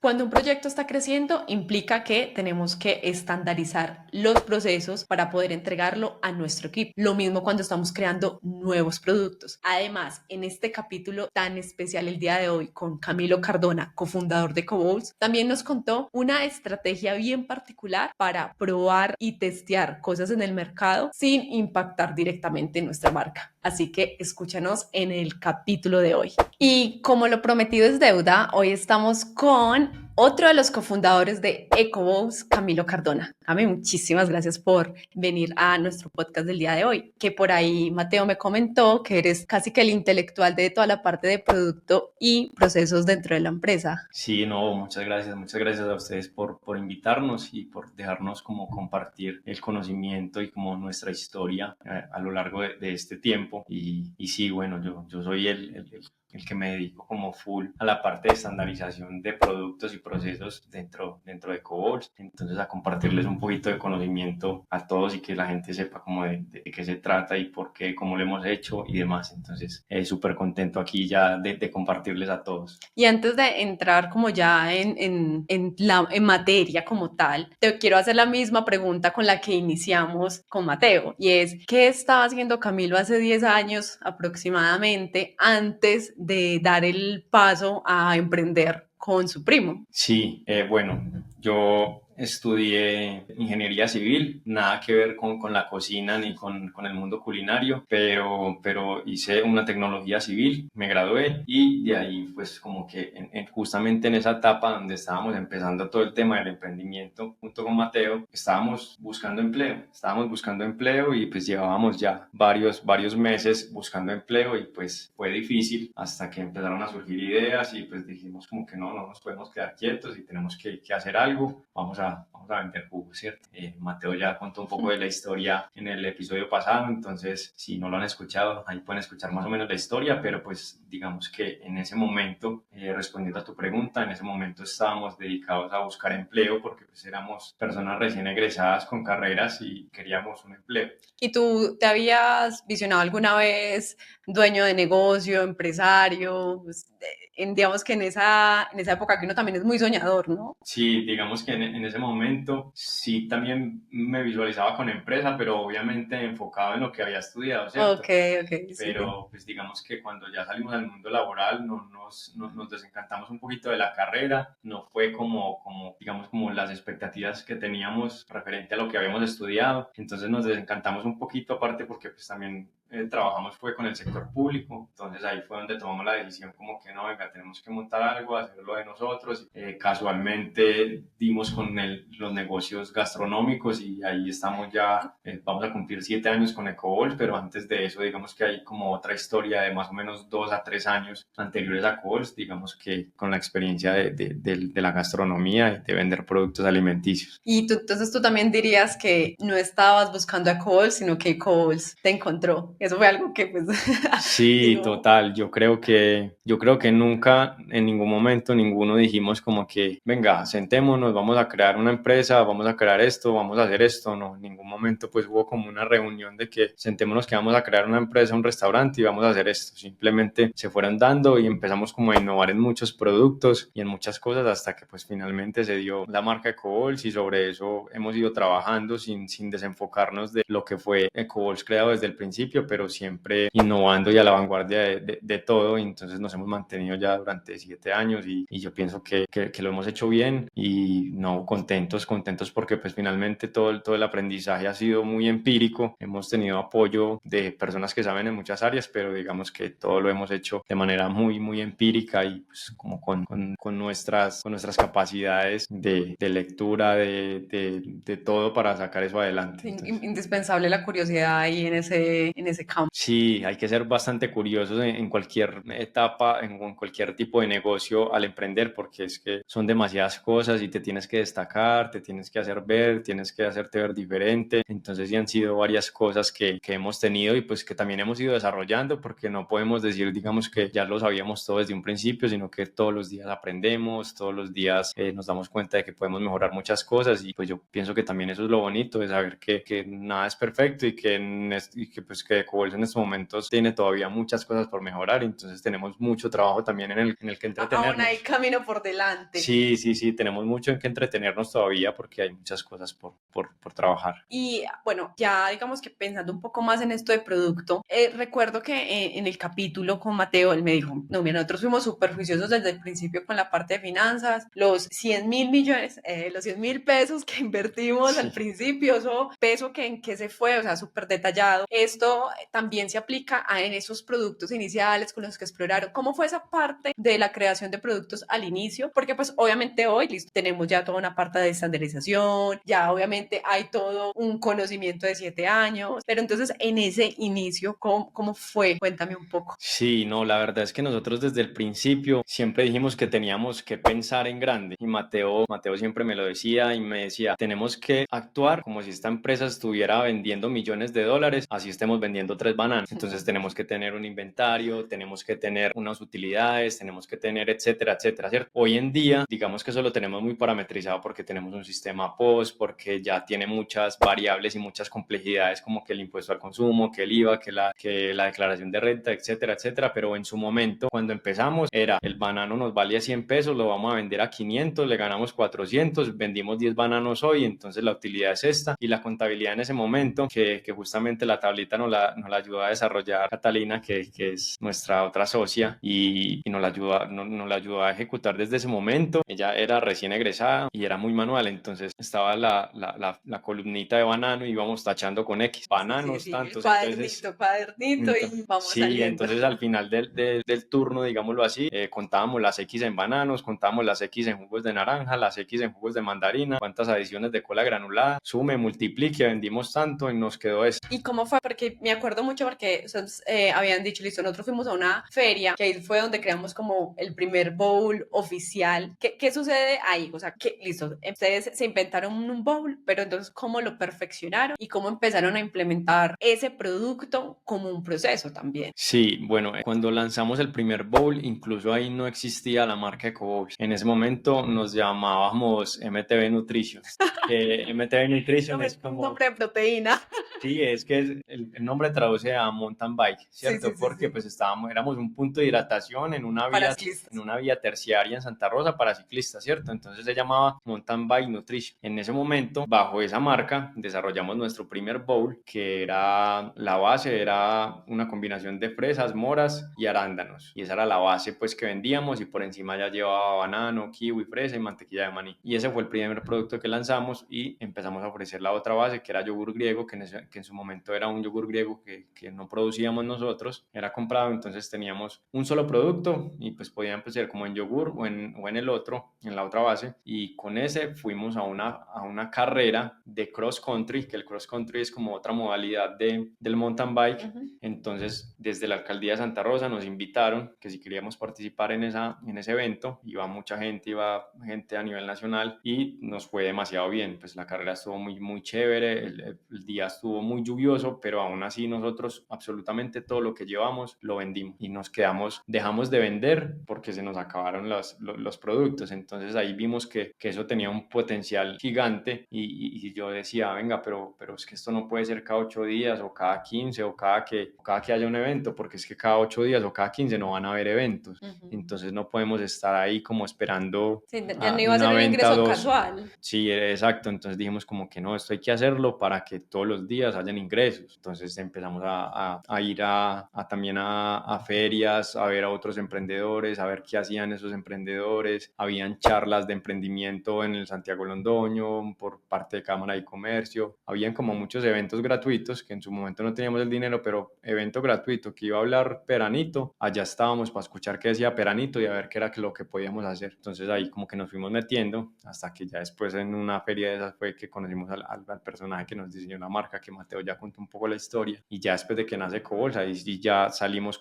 Cuando un proyecto está creciendo, implica que tenemos que estandarizar los procesos para poder entregarlo a nuestro equipo. Lo mismo cuando estamos creando nuevos productos. Además, en este capítulo tan especial el día de hoy con Camilo Cardona, cofundador de Ecoballs, también nos contó una estrategia bien particular para probar y testear cosas en el mercado sin impactar directamente en nuestra marca. Así que escúchanos en el capítulo de hoy. Y como lo prometido es deuda, hoy estamos con otro de los cofundadores de Ecoballs, Camilo Cardona. Cami, muchísimas gracias por venir a nuestro podcast del día de hoy. Que por ahí Mateo me comentó que eres casi que el intelectual de toda la parte de producto y procesos dentro de la empresa. Sí, no, muchas gracias a ustedes por invitarnos y por dejarnos como compartir el conocimiento y como nuestra historia a lo largo de este tiempo. Y sí, bueno, yo soy el que me dedico como full a la parte de estandarización de productos y procesos dentro de Ecoballs. Entonces, a compartirles un poquito de conocimiento a todos y que la gente sepa como de qué se trata y por qué, cómo lo hemos hecho y demás. Entonces, súper contento aquí ya de compartirles a todos. Y antes de entrar como ya en materia como tal, te quiero hacer la misma pregunta con la que iniciamos con Mateo, y es, ¿qué estaba haciendo Camilo hace 10 años aproximadamente antes de dar el paso a emprender con su primo? Sí, bueno, yo estudié ingeniería civil, nada que ver con la cocina ni con el mundo culinario, pero hice una tecnología civil, me gradué y de ahí pues como que justamente en esa etapa donde estábamos empezando todo el tema del emprendimiento junto con Mateo, estábamos buscando empleo y pues llevábamos ya varios meses buscando empleo y pues fue difícil hasta que empezaron a surgir ideas y pues dijimos como que no nos podemos quedar quietos y tenemos que hacer algo, vamos a vender jugo, ¿cierto? Mateo ya contó un poco de la historia en el episodio pasado, entonces si no lo han escuchado, ahí pueden escuchar más o menos la historia, pero pues digamos que en ese momento, respondiendo a tu pregunta, en ese momento estábamos dedicados a buscar empleo porque pues éramos personas recién egresadas con carreras y queríamos un empleo. ¿Y tú te habías visionado alguna vez dueño de negocio, empresario? Pues, digamos que en esa época que uno también es muy soñador, ¿no? Sí, digamos que en ese momento sí también me visualizaba con empresa, pero obviamente enfocado en lo que había estudiado, Ok, ¿cierto? ok, sí. Pero pues digamos que cuando ya salimos al mundo laboral nos desencantamos un poquito de la carrera, no fue digamos, como las expectativas que teníamos referente a lo que habíamos estudiado, entonces nos desencantamos un poquito aparte porque pues también trabajamos fue con el sector público, entonces ahí fue donde tomamos la decisión como que no, venga, tenemos que montar algo, hacerlo de nosotros. Casualmente dimos con los negocios gastronómicos y ahí estamos ya, vamos a cumplir 7 años con Ecoballs, pero antes de eso digamos que hay como otra historia de más o menos 2 a 3 años anteriores a Ecoballs, digamos que con la experiencia de la gastronomía y de vender productos alimenticios. Y tú, entonces tú también dirías que no estabas buscando a Coles, sino que Coles te encontró. Eso fue algo que pues Sí, digo, total. Yo creo que nunca, en ningún momento, ninguno dijimos como que, venga, sentémonos, vamos a crear una empresa, vamos a crear esto, vamos a hacer esto. No, en ningún momento pues hubo como una reunión de que sentémonos que vamos a crear una empresa, un restaurante y vamos a hacer esto. Simplemente se fueron dando y empezamos como a innovar en muchos productos y en muchas cosas hasta que pues finalmente se dio la marca Ecoballs y sobre eso hemos ido trabajando sin desenfocarnos de lo que fue Ecoballs creado desde el principio, pero siempre innovando y a la vanguardia de todo. Y entonces nos hemos mantenido ya durante 7 años y yo pienso que lo hemos hecho bien y no contentos porque pues finalmente todo el aprendizaje ha sido muy empírico. Hemos tenido apoyo de personas que saben en muchas áreas, pero digamos que todo lo hemos hecho de manera muy empírica y pues como con nuestras capacidades de lectura, de todo para sacar eso adelante. Entonces, indispensable la curiosidad ahí en ese campo. sí, hay que ser bastante curiosos en cualquier etapa, en cualquier tipo de negocio al emprender, porque es que son demasiadas cosas y te tienes que destacar, te tienes que hacer ver, tienes que hacerte ver diferente. Entonces sí han sido varias cosas que hemos tenido y pues que también hemos ido desarrollando, porque no podemos decir, digamos, que ya lo sabíamos todo desde un principio, sino que todos los días aprendemos, todos los días nos damos cuenta de que podemos mejorar muchas cosas y pues yo pienso que también eso es lo bonito, de saber que nada es perfecto y que pues que Ecobolsa en estos momentos tiene todavía muchas cosas por mejorar, entonces tenemos mucho trabajo también en el que Aún hay entretenernos. camino por delante. Sí, sí, sí, tenemos mucho en que entretenernos todavía porque hay muchas cosas por trabajar. Y bueno, ya digamos que pensando un poco más en esto de producto, recuerdo que en el capítulo con Mateo, él me dijo, no, mira, nosotros fuimos súper juiciosos desde el principio con la parte de finanzas, los 100.000 millones, los 100.000 pesos que invertimos al Sí. principio, eso peso que en qué se fue, o sea, súper detallado. Esto también se aplica en esos productos iniciales con los que exploraron. ¿Cómo fue esa parte de la creación de productos al inicio? Porque pues obviamente hoy listo, tenemos ya toda una parte de estandarización, ya obviamente hay todo un conocimiento de 7 años, pero entonces en ese inicio, ¿cómo fue? Cuéntame un poco. Sí, no, la verdad es que nosotros desde el principio siempre dijimos que teníamos que pensar en grande y Mateo siempre me lo decía y me decía, tenemos que actuar como si esta empresa estuviera vendiendo millones de dólares, así estemos vendiendo 3 bananas. Entonces tenemos que tener un inventario, tenemos que tener unas utilidades, tenemos que tener etcétera, etcétera, ¿cierto? Hoy en día, digamos que eso lo tenemos muy parametrizado porque tenemos un sistema POS, porque ya tiene muchas variables y muchas complejidades como que el impuesto al consumo, que el IVA, que la declaración de renta, etcétera, etcétera, pero en su momento, cuando empezamos, era el banano nos valía 100 pesos, lo vamos a vender a 500, le ganamos 400, vendimos 10 bananos hoy, entonces la utilidad es esta, y la contabilidad en ese momento, que justamente la tablita nos la ayudó a desarrollar Catalina, que es nuestra otra socia, y nos la ayudó a ejecutar desde ese momento. Ella era recién egresada y era muy manual, entonces estaba la columnita de banano y íbamos tachando con X, Sí, sí, bananos sí, el tantos, entonces cuadernito, cuadernito y vamos sí, saliendo. entonces al final del turno, digámoslo así, contábamos las X en bananos, contábamos las X en jugos de naranja, las X en jugos de mandarina, cuántas adiciones de cola granulada, sume, multiplique, vendimos tanto y nos quedó eso. ¿Y cómo fue? Porque me acuerdo mucho porque habían dicho, listo, nosotros fuimos a una feria, que ahí fue donde creamos como el primer bowl oficial. ¿Qué sucede ahí? O sea, que listo, ustedes se inventaron un bowl, pero entonces, ¿cómo lo perfeccionaron y cómo empezaron a implementar ese producto como un proceso también? Sí, bueno, cuando lanzamos el primer bowl, incluso ahí no existía la marca EcoBowls. En ese momento nos llamábamos MTV Nutrition. MTV Nutrition es Un como. nombre de proteína. Sí, es que el nombre traduce a mountain bike, Sí, sí, ¿cierto? sí, Porque sí. pues éramos un punto de hidratación Para en ciclistas. una vía terciaria en Santa Rosa para ciclistas, ¿cierto? Entonces se llamaba Mountain Bike Nutrition. En ese momento, bajo esa marca, desarrollamos nuestro primer bowl, que era la base, era una combinación de fresas, moras y arándanos. Y esa era la base pues que vendíamos y por encima ya llevaba banano, kiwi, fresa y mantequilla de maní. Y ese fue el primer producto que lanzamos y empezamos a ofrecer la otra base, que era yogur griego, que en su momento era un yogur griego que no producíamos nosotros, era comprado, entonces teníamos un solo producto y pues podían ser como en yogur o en el otro, en la otra base, y con ese fuimos a una carrera de cross country, que el cross country es como otra modalidad del mountain bike. Ujú. Entonces desde la alcaldía de Santa Rosa nos invitaron que si queríamos participar en ese evento, iba mucha gente, iba gente a nivel nacional y nos fue demasiado bien, pues la carrera estuvo muy, muy chévere, el día estuvo muy lluvioso, pero aún así nosotros absolutamente todo lo que llevamos lo vendimos y dejamos de vender porque se nos acabaron los productos. Entonces ahí vimos que eso tenía un potencial gigante y yo decía, venga, pero es que esto no puede ser cada 8 días o cada 15 o cada que haya un evento, porque es que cada 8 días o cada 15 no van a haber eventos. Ujú. Entonces no podemos estar ahí como esperando Sí, ya no a iba a una ser un venta ingreso dos. casual. Sí, exacto. Entonces dijimos como que no, esto hay que hacerlo para que todos los días hayan ingresos. Entonces empezamos a ir también a ferias, a ver a otros emprendedores, a ver qué hacían esos emprendedores. Habían charlas de emprendimiento en el Santiago Londoño por parte de Cámara de Comercio. Habían como muchos eventos gratuitos que en su momento no teníamos el dinero, pero evento gratuito que iba a hablar Peranito. Allá estábamos para escuchar qué decía Peranito y a ver qué era lo que podíamos hacer. Entonces ahí como que nos fuimos metiendo hasta que ya después en una feria de esas fue que conocimos al personaje que nos diseñó la marca, que Mateo ya contó un poco la historia, y ya después de que nace Cobolsa y ya salimos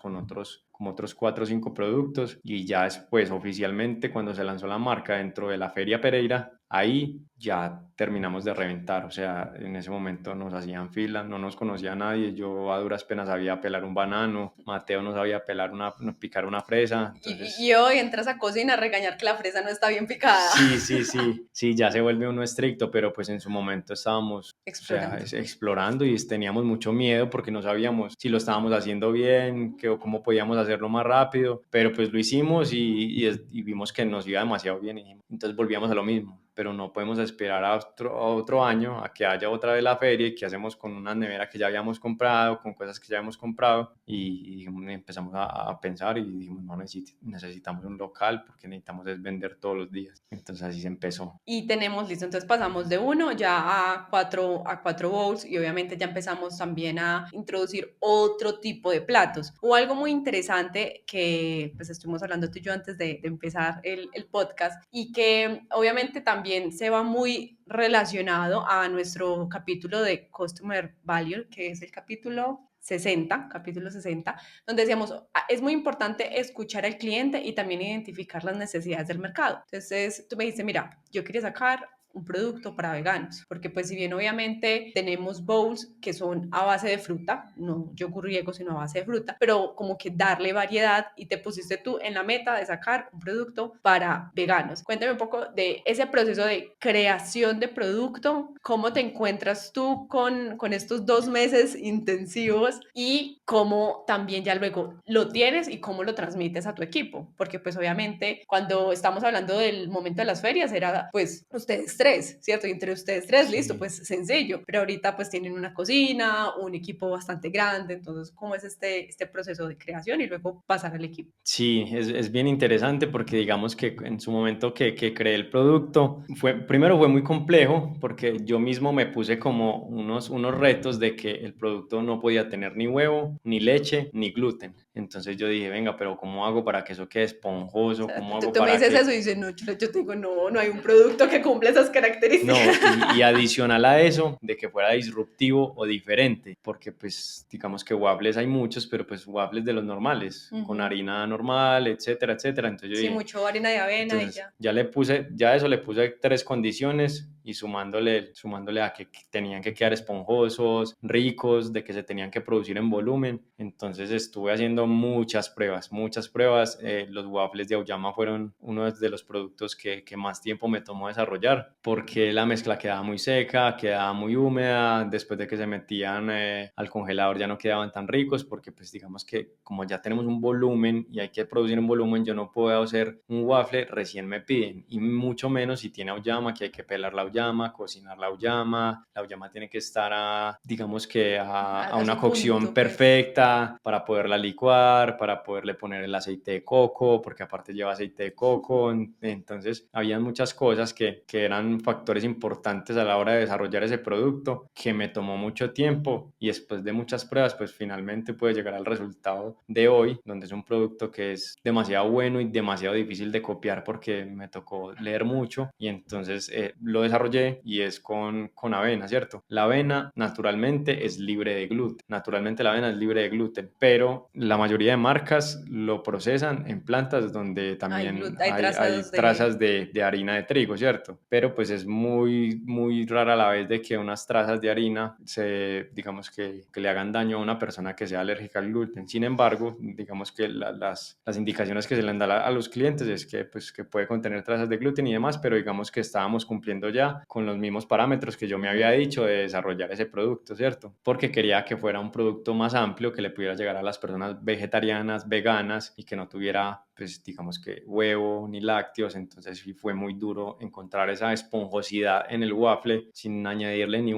como otros 4 o 5 productos, y ya después oficialmente cuando se lanzó la marca dentro de la Feria Pereira, ahí ya terminamos de reventar. O sea, en ese momento nos hacían fila, no nos conocía nadie, yo a duras penas sabía pelar un banano, Mateo no sabía picar una fresa, Y entonces... hoy entras a cocina a regañar que la fresa no está bien picada. Sí, ya se vuelve uno estricto, pero pues en su momento estábamos, o sea, Explorando. explorando, y teníamos mucho miedo porque no sabíamos si lo estábamos haciendo bien, o cómo podíamos hacerlo más rápido, pero pues lo hicimos, y vimos que nos iba demasiado bien, y entonces volvíamos a lo mismo. Pero no podemos esperar a otro año a que haya otra vez la feria, y qué hacemos con una nevera que ya habíamos comprado, con cosas que ya habíamos comprado, y empezamos a pensar y dijimos, no, necesitamos un local porque necesitamos es vender todos los días. Entonces así se empezó. Y tenemos listo, entonces pasamos de uno ya a cuatro bowls y obviamente ya empezamos también a introducir otro tipo de platos. O algo muy interesante que pues estuvimos hablando tú y yo antes de empezar el podcast y que obviamente también se va muy relacionado a nuestro capítulo de Customer Value, que es el capítulo 60, donde decíamos, es muy importante escuchar al cliente y también identificar las necesidades del mercado. Entonces, tú me dices, mira, yo quería sacar un producto para veganos, porque pues si bien obviamente tenemos bowls que son a base de fruta, no yogur griego, sino a base de fruta, pero como que darle variedad y te pusiste tú en la meta de sacar un producto para veganos. Cuéntame un poco de ese proceso de creación de producto, cómo te encuentras tú con estos 2 meses intensivos y cómo también ya luego lo tienes y cómo lo transmites a tu equipo, porque pues obviamente cuando estamos hablando del momento de las ferias era pues ustedes tres, ¿cierto? Y entre ustedes tres, listo, Sí. pues sencillo, pero ahorita pues tienen una cocina, un equipo bastante grande, entonces ¿cómo es este proceso de creación y luego pasar al equipo? Sí, es bien interesante porque digamos que en su momento que creé el producto, primero fue muy complejo porque yo mismo me puse como unos retos de que el producto no podía tener ni huevo, ni leche, ni gluten. Entonces yo dije, venga, pero ¿cómo hago para que eso quede O esponjoso? sea, ¿Cómo tú, hago tú me para dices eso que... y dices, no, yo te digo, no, no hay un producto que cumpla esas No, características. y adicional a eso, de que fuera disruptivo o diferente, porque pues digamos que waffles hay muchos, pero pues waffles de los normales, con Ujú. harina normal, etcétera, etcétera. Entonces yo Sí, dije, mucho harina de avena y entonces ya. ya eso le puse 3 condiciones, y sumándole a que tenían que quedar esponjosos, ricos, de que se tenían que producir en volumen. Entonces estuve haciendo muchas pruebas, muchas pruebas. Los waffles de Auyama fueron uno de los productos que más tiempo me tomó desarrollar, porque la mezcla quedaba muy seca, quedaba muy húmeda. Después de que se metían al congelador ya no quedaban tan ricos, porque pues digamos que como ya tenemos un volumen y hay que producir un volumen, yo no puedo hacer un waffle recién me piden, y mucho menos si tiene auyama, que hay que pelar la auyama, cocinar la auyama tiene que estar digamos que a A una su cocción punto, pues. perfecta para poderla licuar, para poderle poner el aceite de coco, porque aparte lleva aceite de coco. Entonces había muchas cosas que eran factores importantes a la hora de desarrollar ese producto, que me tomó mucho tiempo, y después de muchas pruebas pues finalmente pude llegar al resultado de hoy, donde es un producto que es demasiado bueno y demasiado difícil de copiar, porque me tocó leer mucho, y entonces lo desarrollé, y es con avena, ¿cierto? La avena naturalmente es libre de gluten, naturalmente la avena es libre de gluten, pero la mayoría de marcas lo procesan en plantas donde también Hay hay trazas de... trazas de harina de trigo, ¿cierto? Pero pues es muy, muy rara la vez de que unas trazas de harina digamos que le hagan daño a una persona que sea alérgica al gluten. Sin embargo, digamos que las indicaciones que se le dan a los clientes es que, pues, que puede contener trazas de gluten y demás, pero digamos que estábamos cumpliendo ya con los mismos parámetros que yo me había Ujú. dicho de desarrollar ese producto, ¿cierto? Porque quería que fuera un producto más amplio, que le pudiera llegar a las personas vegetarianas, veganas, y que no tuviera, pues, digamos que huevo ni lácteos. Entonces sí fue muy duro encontrar esa esponjosidad en el waffle sin añadirle ni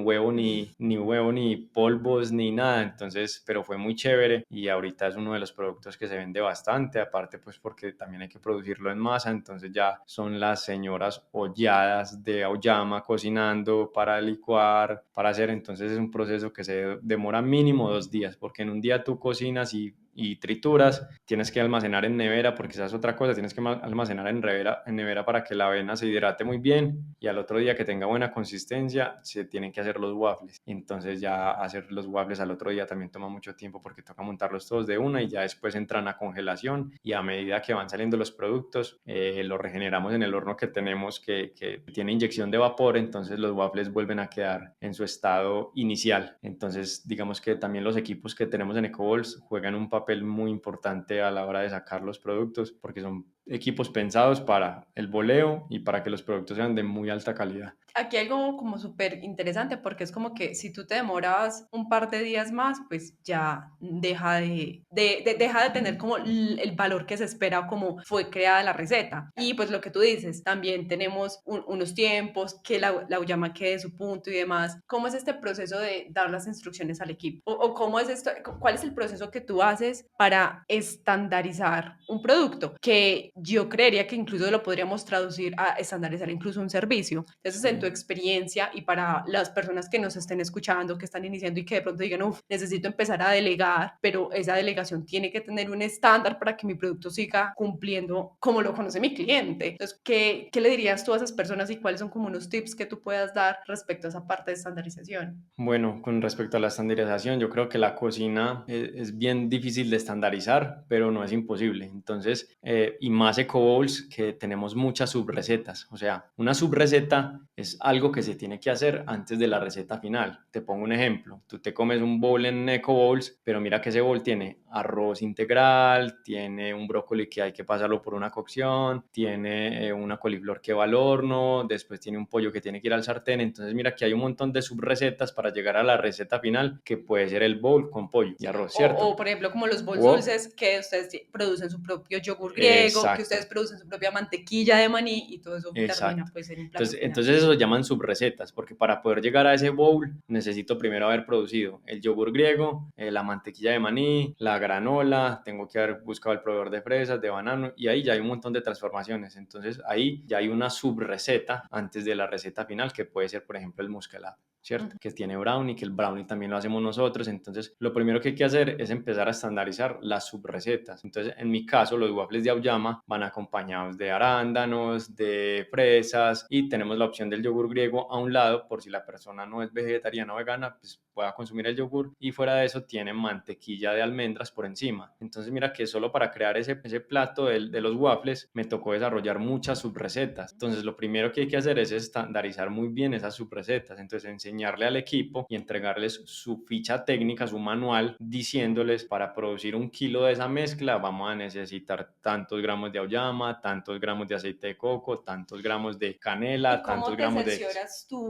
polvos ni nada. Entonces, pero fue muy chévere, y ahorita es uno de los productos que se vende bastante, aparte pues porque también hay que producirlo en masa. Entonces ya son las señoras olladas de auyama cocinando para licuar, para hacer. Entonces es un proceso que se demora mínimo 2 días, porque en un día tú cocinas y y trituras, tienes que almacenar en nevera, porque esa es otra cosa, tienes que almacenar en nevera para que la avena se hidrate muy bien y al otro día que tenga buena consistencia se tienen que hacer los waffles. Entonces ya hacer los waffles al otro día también toma mucho tiempo porque toca montarlos todos de una y ya después entran a congelación y a medida que van saliendo los productos los regeneramos en el horno que tenemos que tiene inyección de vapor, entonces los waffles vuelven a quedar en su estado inicial. Entonces digamos que también los equipos que tenemos en EcoBalls juegan un papel muy importante a la hora de sacar los productos porque son equipos pensados para el boleo y para que los productos sean de muy alta calidad. Aquí hay algo como súper interesante porque es como que si tú te demoras un par de días más, pues ya deja de tener como el valor que se espera o como fue creada la receta. Y pues lo que tú dices, también tenemos unos tiempos, que la uyama quede su punto y demás. ¿Cómo es este proceso de dar las instrucciones al equipo? O cómo es esto, cuál es el proceso que tú haces para estandarizar un producto? Que yo creería que incluso lo podríamos traducir a estandarizar incluso un servicio. Entonces, en tu experiencia y para las personas que nos estén escuchando, que están iniciando y que de pronto digan, uff, necesito empezar a delegar, pero esa delegación tiene que tener un estándar para que mi producto siga cumpliendo como lo conoce mi cliente. Entonces, ¿qué le dirías tú a esas personas y cuáles son como unos tips que tú puedas dar respecto a esa parte de estandarización? Bueno, con respecto a la estandarización, yo creo que la cocina es bien difícil de estandarizar, pero no es imposible. Entonces, y más Eco Bowls, que tenemos muchas subrecetas. O sea, una subreceta es algo que se tiene que hacer antes de la receta final. Te pongo un ejemplo. Tú te comes un bowl en Eco Bowls, pero mira que ese bowl tiene arroz integral, tiene un brócoli que hay que pasarlo por una cocción, tiene una coliflor que va al horno, después tiene un pollo que tiene que ir al sartén. Entonces, mira que hay un montón de subrecetas para llegar a la receta final, que puede ser el bowl con pollo y Sí, arroz, ¿cierto? por ejemplo, como los bols O, dulces, que ustedes producen su propio yogur griego, que ustedes exacto. producen su propia mantequilla de maní y todo eso termina Exacto. pues en un plato final. Entonces eso se llaman subrecetas, porque para poder llegar a ese bowl necesito primero haber producido el yogur griego, la mantequilla de maní, la granola, tengo que haber buscado el proveedor de fresas, de banano, y ahí ya hay un montón de transformaciones. Entonces ahí ya hay una subreceta antes de la receta final, que puede ser, por ejemplo, el muscalado, ¿cierto? Ujú. Que tiene brownie, que el brownie también lo hacemos nosotros. Entonces lo primero que hay que hacer es empezar a estandarizar las subrecetas. Entonces en mi caso los waffles de auyama van acompañados de arándanos, de fresas y tenemos la opción del yogur griego a un lado por si la persona no es vegetariana o vegana, pues pueda consumir el yogur y fuera de eso tiene mantequilla de almendras por encima. Entonces mira que solo para crear ese plato de los waffles me tocó desarrollar muchas subrecetas. Entonces lo primero que hay que hacer es estandarizar muy bien esas subrecetas. Entonces enseñarle al equipo y entregarles su ficha técnica, su manual, diciéndoles para producir 1 kilo de esa mezcla vamos a necesitar tantos gramos de auyama, tantos gramos de aceite de coco, tantos gramos de ¿Y canela, tantos gramos de...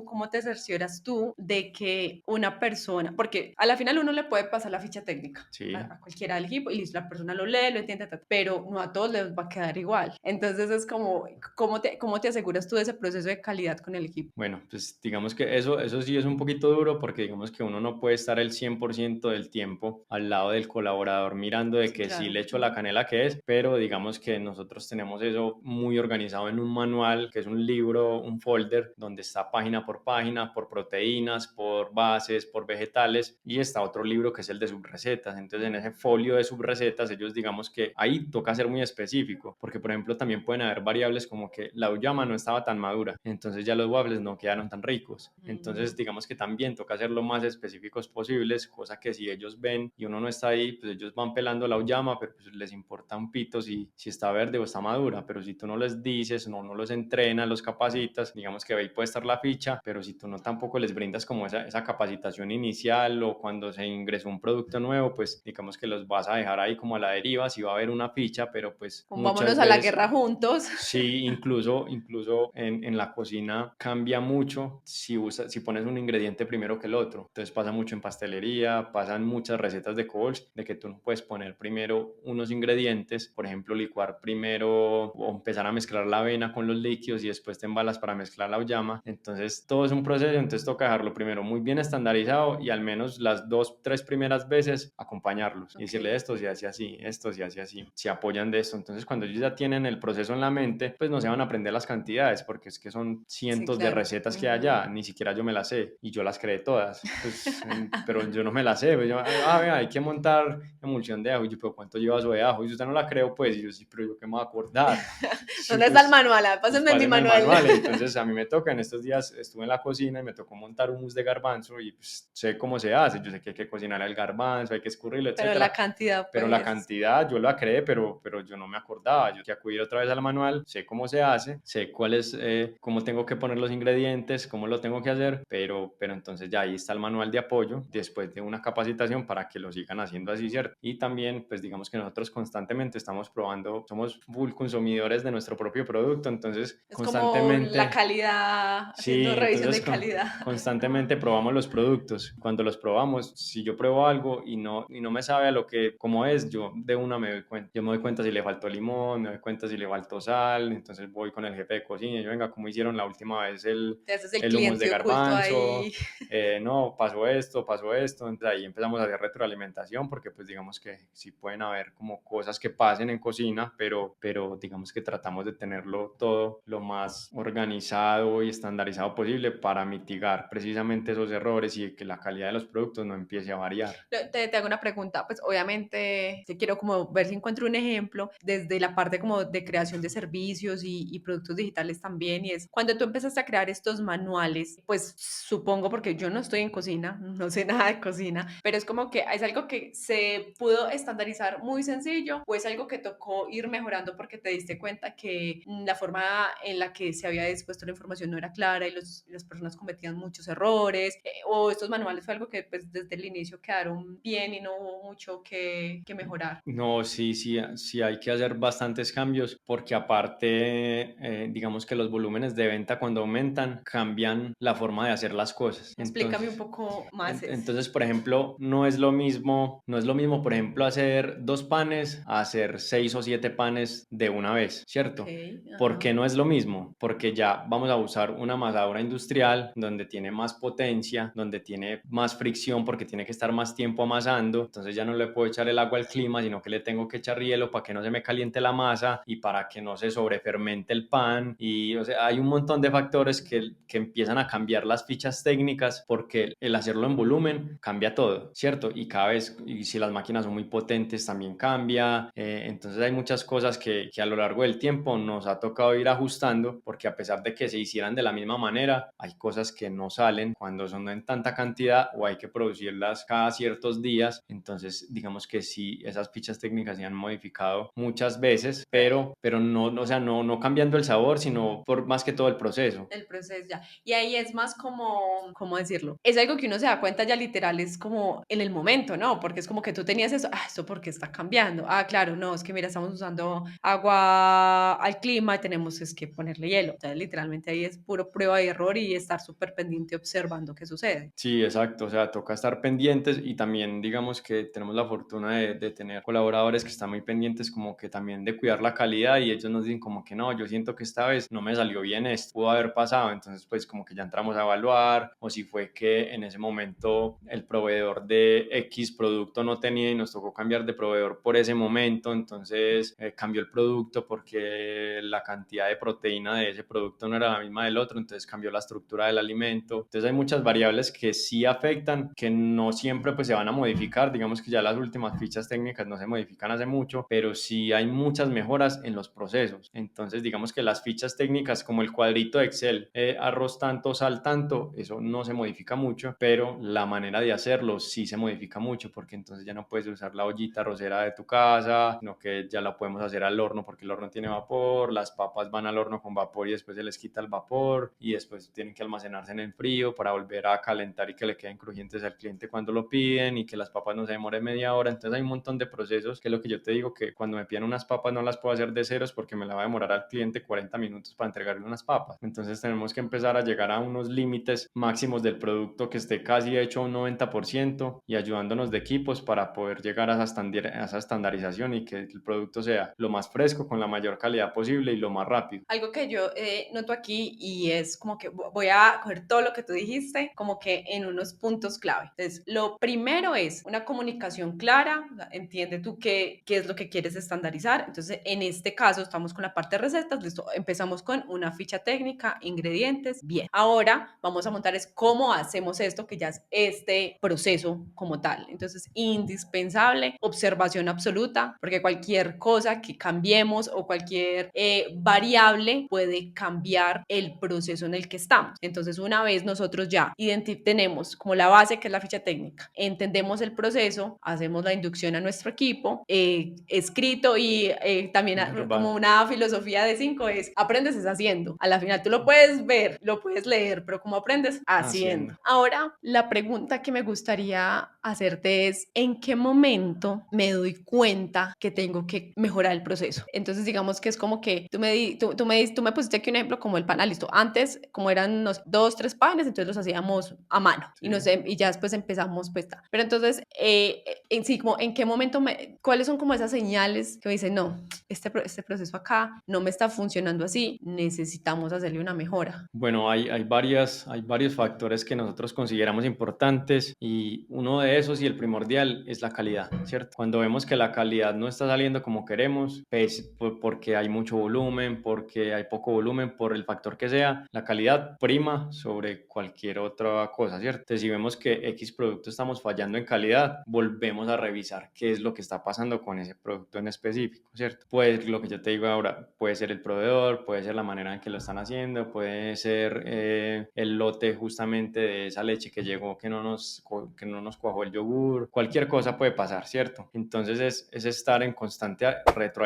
cómo te cercioras tú de que una persona, porque a la final uno le puede pasar la ficha técnica Sí. a cualquiera del equipo y listo, la persona lo lee, lo entiende, pero no a todos les va a quedar igual. Entonces es como, ¿cómo te aseguras tú de ese proceso de calidad con el equipo? Bueno, pues digamos que eso sí es un poquito duro porque digamos que uno no puede estar el 100% del tiempo al lado del colaborador mirando de Sí, que sí claro. le echo la canela que es, pero digamos que nosotros tenemos eso muy organizado en un manual, que es un libro, un folder, donde está página por página, por proteínas, por bases, por vegetales, y está otro libro que es el de subrecetas. Entonces en ese folio de subrecetas ellos digamos que ahí toca ser muy específico, porque por ejemplo también pueden haber variables como que la uyama no estaba tan madura, entonces ya los waffles no quedaron tan ricos. Entonces, Mm. digamos que también toca ser lo más específicos posibles, cosa que si ellos ven y uno no está ahí, pues ellos van pelando la llama, pero pues les importa un pito si está verde o está madura. Pero si tú no les dices, no los entrenas, los capacitas, digamos que ahí puede estar la ficha, pero si tú no tampoco les brindas como esa capacitación inicial o cuando se ingresó un producto nuevo, pues digamos que los vas a dejar ahí como a la deriva, si va a haber una ficha, pero pues Como muchas vámonos a la veces guerra juntos. sí, incluso en la cocina cambia mucho si pones un ingrediente primero que el otro. Entonces pasa mucho en pastelería, pasan muchas recetas de Coles, de que tú no puedes poner primero unos ingredientes, por ejemplo, licuar primero o empezar a mezclar la avena con los líquidos y después te embalas para mezclar la llama. Entonces todo es un proceso, entonces toca dejarlo primero muy bien estandarizado y al menos las 2, 3 primeras veces acompañarlos y Ok. decirle esto se hace así, esto se hace así, se apoyan de esto. Entonces cuando ellos ya tienen el proceso en la mente, pues no se van a aprender las cantidades porque es que son Sí, cientos de claro. recetas que hay Ujú. allá, ni siquiera yo me las sé sé, y yo las creé todas, pues, pero yo no me las sé, pues yo, vea, hay que montar emulsión de ajo, y yo, pero ¿cuánto lleva eso de ajo? Y si usted no la creo, pues, y yo, sí, pero yo qué me voy a acordar, sí, ¿Dónde está el pues, manual? Ah, pues pásenme mi páseme el manual. manual, entonces a mí me toca, en estos días estuve en la cocina y me tocó montar un mousse de garbanzo, y pues, sé cómo se hace, yo sé que hay que cocinar el garbanzo, hay que escurrirlo, Pero la etcétera, cantidad, pero la pues, cantidad yo la creé, pero yo no me acordaba. Yo que acudir otra vez al manual, sé cómo se hace, sé cuál es, cómo tengo que poner los ingredientes, cómo lo tengo que hacer, pero entonces ya ahí está el manual de apoyo después de una capacitación para que lo sigan haciendo así, ¿cierto? Y también, pues digamos que nosotros constantemente estamos probando, somos full consumidores de nuestro propio producto, entonces es como la constantemente... calidad, Sí, haciendo revisión entonces de calidad. constantemente probamos los productos. Cuando los probamos, si yo pruebo algo y no me sabe a lo que, como es, yo de una me doy cuenta. Yo me doy cuenta si le faltó limón, me doy cuenta si le faltó sal, entonces voy con el jefe de cocina y yo, venga, ¿cómo hicieron la última vez Te haces el el hummus de cliente oculto ahí. garbanzo? No, pasó esto. Entonces ahí empezamos a hacer retroalimentación porque pues digamos que sí pueden haber como cosas que pasen en cocina, pero digamos que tratamos de tenerlo todo lo más organizado y estandarizado posible para mitigar precisamente esos errores y que la calidad de los productos no empiece a variar. Te hago una pregunta, pues obviamente te quiero como ver si encuentro un ejemplo desde la parte como de creación de servicios y productos digitales también, y es cuando tú empezaste a crear estos manuales, pues supongo, porque yo no estoy en cocina, no sé nada de cocina, pero es como que es algo que se pudo estandarizar muy sencillo, o es algo que tocó ir mejorando porque te diste cuenta que la forma en la que se había dispuesto la información no era clara y las personas cometían muchos errores, o estos manuales fue algo que pues desde el inicio quedaron bien y no hubo mucho que mejorar. No, sí, sí, sí hay que hacer bastantes cambios porque aparte, digamos que los volúmenes de venta cuando aumentan cambian la forma de hacer las cosas. Explícame un poco más eso. Entonces, por ejemplo, no es lo mismo, por ejemplo, hacer 2 panes a hacer 6 o 7 panes de una vez, Ok, ¿cierto? ¿Por ajá. qué no es lo mismo? Porque ya vamos a usar una amasadora industrial donde tiene más potencia, donde tiene más fricción porque tiene que estar más tiempo amasando. Entonces ya no le puedo echar el agua al clima, sino que le tengo que echar hielo para que no se me caliente la masa y para que no se sobrefermente el pan. Y o sea, hay un montón de factores que empiezan a cambiar las fichas técnicas porque el hacerlo en volumen cambia todo, ¿cierto? Y cada vez, y si las máquinas son muy potentes, también cambia. Entonces hay muchas cosas que a lo largo del tiempo nos ha tocado ir ajustando porque a pesar de que se hicieran de la misma manera, hay cosas que no salen cuando son en tanta cantidad o hay que producirlas cada ciertos días. Entonces, digamos que sí, esas fichas técnicas se han modificado muchas veces, Sí. pero no, o sea, no cambiando el sabor, sino por más que todo el proceso. El proceso ya. Y ahí es más como, ¿cómo decirlo? Es algo que uno se da cuenta ya literal, es como en el momento, ¿no? Porque es como que tú tenías eso, esto porque está cambiando. Ah, claro, no, es que mira, estamos usando agua al clima y tenemos es que ponerle hielo. Entonces, literalmente ahí es puro prueba y error y estar súper pendiente observando qué sucede. Sí, exacto, o sea, toca estar pendientes y también digamos que tenemos la fortuna de tener colaboradores que están muy pendientes como que también de cuidar la calidad y ellos nos dicen como que no, yo siento que esta vez no me salió bien esto, pudo haber pasado, entonces pues como que ya entramos a evaluar o si fue que en ese momento el proveedor de X producto no tenía y nos tocó cambiar de proveedor por ese momento, entonces cambió el producto porque la cantidad de proteína de ese producto no era la misma del otro, entonces cambió la estructura del alimento, entonces hay muchas variables que sí afectan, que no siempre pues se van a modificar, digamos que ya las últimas fichas técnicas no se modifican hace mucho, pero sí hay muchas mejoras en los procesos, entonces digamos que las fichas técnicas como el cuadrito de Excel, arroz tanto, sal tanto, eso no se modifica mucho, pero la manera de hacerlo sí se modifica mucho, porque entonces ya no puedes usar la ollita arrocera de tu casa, sino que ya la podemos hacer al horno porque el horno tiene vapor, las papas van al horno con vapor y después se les quita el vapor y después tienen que almacenarse en el frío para volver a calentar y que le queden crujientes al cliente cuando lo piden y que las papas no se demoren media hora. Entonces hay un montón de procesos que es lo que yo te digo, que cuando me piden unas papas no las puedo hacer de ceros porque me la va a demorar al cliente 40 minutos para entregarle unas papas. Entonces tenemos que empezar a llegar a unos límites máximos del producto que esté casi hecho a un 90% y ayudándonos de equipos para poder llegar a esa estandarización y que el producto sea lo más fresco con la mayor calidad posible y lo más rápido. Algo que yo noto aquí y es como que voy a coger todo lo que tú dijiste como que en unos puntos clave. Entonces, lo primero es una comunicación clara, o sea, entiende tú qué es lo que quieres estandarizar. Entonces, en este caso estamos con la parte de recetas, listo, empezamos con una ficha técnica, ingredientes, bien. Ahora vamos vamos a montar es cómo hacemos esto, que ya es este proceso como tal. Entonces, indispensable, observación absoluta, porque cualquier cosa que cambiemos o cualquier variable puede cambiar el proceso en el que estamos. Entonces, una vez nosotros ya tenemos como la base, que es la ficha técnica, entendemos el proceso, hacemos la inducción a nuestro equipo, escrito y también como Verbal. una filosofía de 5 es, aprendes es haciendo. A la final tú lo puedes ver, lo puedes leer, pero ¿cómo aprendes? Haciendo. Haciendo. Ahora, la pregunta que me gustaría hacerte es, ¿en qué momento me doy cuenta que tengo que mejorar el proceso? Entonces, digamos que es como que tú me pusiste aquí un ejemplo como el pan, listo. Antes, como eran unos 2, 3 panes, entonces los hacíamos a mano y, Sí. y ya después empezamos, pues, pero entonces, en sí, como en qué momento, cuáles son como esas señales que me dicen, no, este proceso acá no me está funcionando así, necesitamos hacerle una mejora. Bueno, hay varios factores que nosotros consideramos importantes y uno de esos y el primordial es la calidad, ¿cierto? Cuando vemos que la calidad no está saliendo como queremos, pues porque hay mucho volumen, porque hay poco volumen, por el factor que sea, la calidad prima sobre cualquier otra cosa, ¿cierto? Entonces, si vemos que X producto estamos fallando en calidad, volvemos a revisar qué es lo que está pasando con ese producto en específico, ¿cierto? Pues lo que yo te digo ahora, puede ser el proveedor, puede ser la manera en que lo están haciendo, puede ser el lote justamente de esa leche que llegó que no nos cuajó el yogur, cualquier cosa puede pasar, ¿cierto? Entonces es estar en constante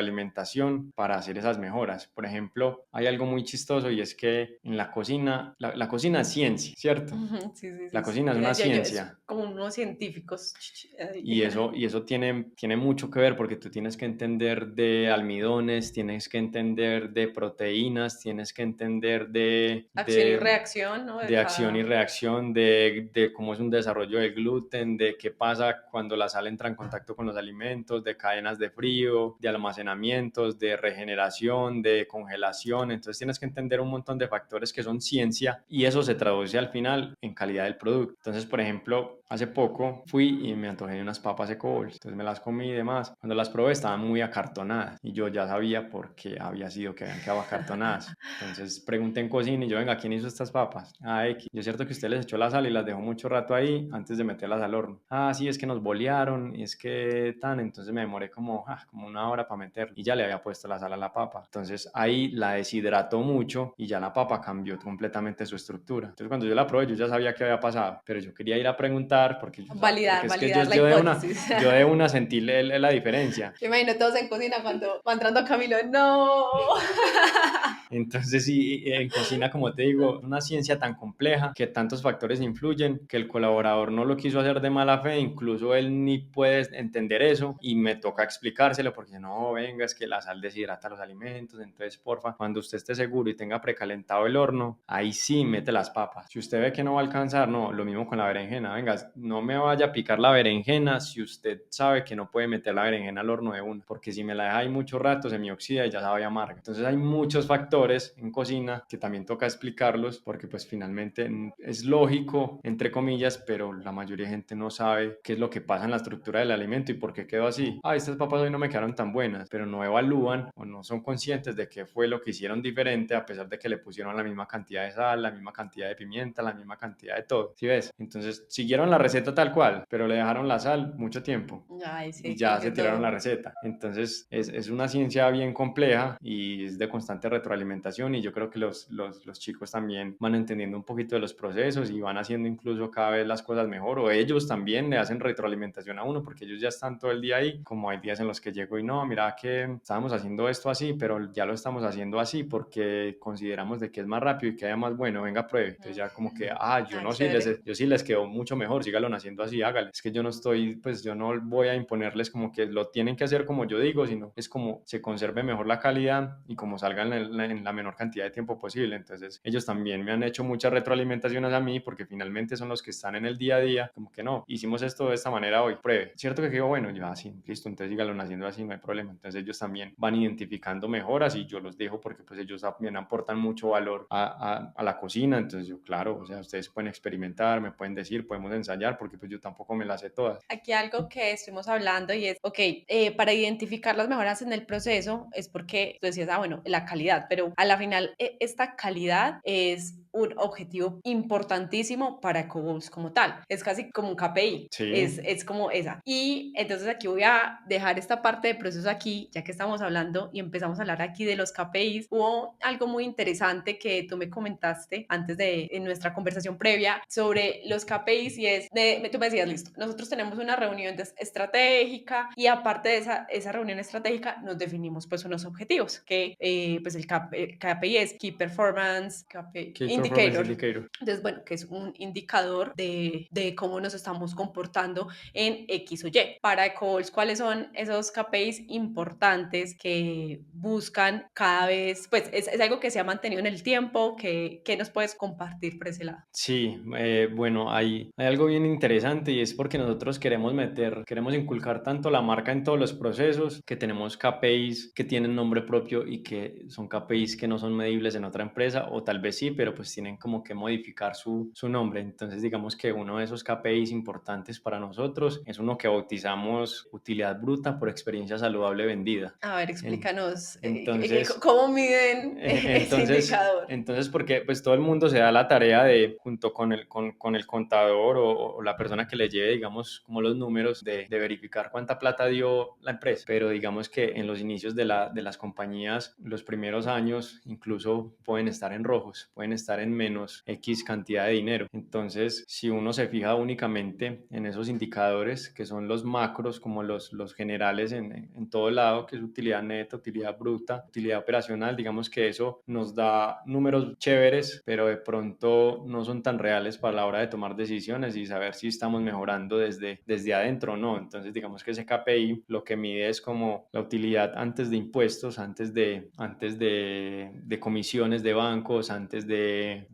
retroalimentación para hacer esas mejoras. Por ejemplo, hay algo muy chistoso y es que en la cocina, la cocina es ciencia, ¿cierto? Sí, sí, La sí, sí. cocina es una Es ciencia. como unos científicos. Y eso tiene mucho que ver porque tú tienes que entender de almidones, tienes que entender de proteínas, tienes que entender Acción y reacción, ¿no? De de acción y cada... reacción, de cómo es un desarrollo del gluten, de qué pasa cuando la sal entra en contacto con los alimentos, de cadenas de frío, de almacenamientos, de regeneración, de congelación. Entonces tienes que entender un montón de factores que son ciencia y eso se traduce al final en calidad del producto. Entonces, por ejemplo, hace poco fui y me antojé de unas papas Ecobols, entonces me las comí y demás. Cuando las probé estaban muy acartonadas y yo ya sabía por qué había sido que habían quedado acartonadas. Entonces pregunté en cocina y yo, venga, ¿quién hizo estas papas? Ah, X. Y es cierto que usted les echó la sal y las dejó mucho rato ahí antes de meterlas al horno. Ah, sí, es que nos bolearon y es que tan, entonces me demoré como una hora para meterlo y ya le había puesto la sal a la papa. Entonces ahí la deshidrató mucho y ya la papa cambió completamente su estructura. Entonces cuando yo la probé yo ya sabía qué había pasado, pero yo quería ir a preguntar porque, porque es que Validar la hipótesis. yo de una sentí la diferencia. Yo imagino todos en cocina cuando va entrando Camilo, no. Entonces, sí, en cocina, como te digo, una ciencia tan compleja que tantos factores influyen que el colaborador no lo quiso hacer de mala fe, incluso él ni puede entender eso y me toca explicárselo porque no, venga, es que la sal deshidrata los alimentos, entonces porfa, cuando usted esté seguro y tenga precalentado el horno, ahí sí mete las papas. Si usted ve que no va a alcanzar, no, lo mismo con la berenjena, venga, no me vaya a picar la berenjena si usted sabe que no puede meter la berenjena al horno de una, porque si me la deja ahí mucho rato se me oxida y ya sabe amarga. Entonces hay muchos factores en cocina que también toca explicarlos porque pues finalmente es lógico, entre comillas, pero la mayoría de gente no sabe qué es lo que pasa en la estructura del alimento y por qué quedó así. Ah, estas papas hoy no me quedaron tan buenas, pero no evalúan o no son conscientes de qué fue lo que hicieron diferente a pesar de que le pusieron la misma cantidad de sal, la misma cantidad de pimienta, la misma cantidad de todo. ¿Sí ves? Entonces siguieron la receta tal cual, pero le dejaron la sal mucho tiempo Ay, y sí, ya cambio se tiraron la todo. receta. Entonces es una ciencia bien compleja y es de constante retroalimentación y yo creo que los chicos también van entendiendo un poquito de los procesos y van haciendo incluso cada vez las cosas mejor o ellos también le hacen retroalimentación a uno porque ellos ya están todo el día ahí, como hay días en los que llego y no, mira que estábamos haciendo esto así, pero ya lo estamos haciendo así porque consideramos de que es más rápido y que haya más bueno, venga, pruebe. Entonces ya como que, yo Ah, no, sí chévere. yo sí les quedó mucho mejor, síganlo haciendo así, hágale. Es que yo no estoy, pues yo no voy a imponerles como que lo tienen que hacer como yo digo, sino es como se conserve mejor la calidad y como salgan en la menor cantidad de tiempo posible. Entonces ellos también me han hecho muchas retroalimentaciones a mí porque finalmente son los que están en el día a día, como que no, hicimos esto de esta manera hoy, pruebe. Cierto que digo, bueno, ya sí, listo, entonces síganlo haciendo así, no hay problema. Entonces ellos también van identificando mejoras y yo los dejo porque pues ellos también aportan mucho valor a la cocina. Entonces yo, claro, o sea, ustedes pueden experimentar, me pueden decir, podemos ensayar porque pues yo tampoco me las sé todas. Aquí algo que estuvimos hablando y es, ok, para identificar las mejoras en el proceso es porque tú decías, bueno, la calidad, pero a la final esta calidad es un objetivo importantísimo para EcoGoals como tal. Es casi como un KPI, Sí, es como esa. Y entonces aquí voy a dejar esta parte de proceso aquí, ya que estamos hablando y empezamos a hablar aquí de los KPIs. Hubo algo muy interesante que tú me comentaste antes de en nuestra conversación previa sobre los KPIs y tú me decías, listo, nosotros tenemos una reunión estratégica y aparte de esa reunión estratégica nos definimos pues unos objetivos, que pues el KPI es Key Performance Key Performance Indicator. Indicator. Entonces, bueno, que es un indicador de cómo nos estamos comportando en X o Y. Para EcoVols, ¿cuáles son esos KPIs importantes que buscan cada vez? Pues es algo que se ha mantenido en el tiempo, que nos puedes compartir por ese lado. Sí, bueno, hay algo bien interesante y es porque nosotros queremos inculcar tanto la marca en todos los procesos que tenemos KPIs que tienen nombre propio y que son KPIs que no son medibles en otra empresa o tal vez sí, pero pues tienen como que modificar su nombre. Entonces digamos que uno de esos KPIs importantes para nosotros es uno que bautizamos utilidad bruta por experiencia saludable vendida. A ver, En- explícanos entonces... cómo miden ese Entonces, indicador. entonces, porque pues todo el mundo se da la tarea de, junto con el contador o la persona que le lleve, digamos, como los números de verificar cuánta plata dio la empresa. Pero digamos que en los inicios de las compañías, los primeros años incluso pueden estar en rojos, pueden estar en menos X cantidad de dinero. Entonces, si uno se fija únicamente en esos indicadores, que son los macros, como los generales en todo lado, que es utilidad neta, utilidad bruta, utilidad operacional, digamos que eso nos da números chéveres, pero de pronto no son tan reales para la hora de tomar decisiones y saber si estamos mejorando desde adentro o no. Entonces, digamos que ese KPI lo que mide es como la utilidad antes de impuestos, antes de comisiones de bancos, antes de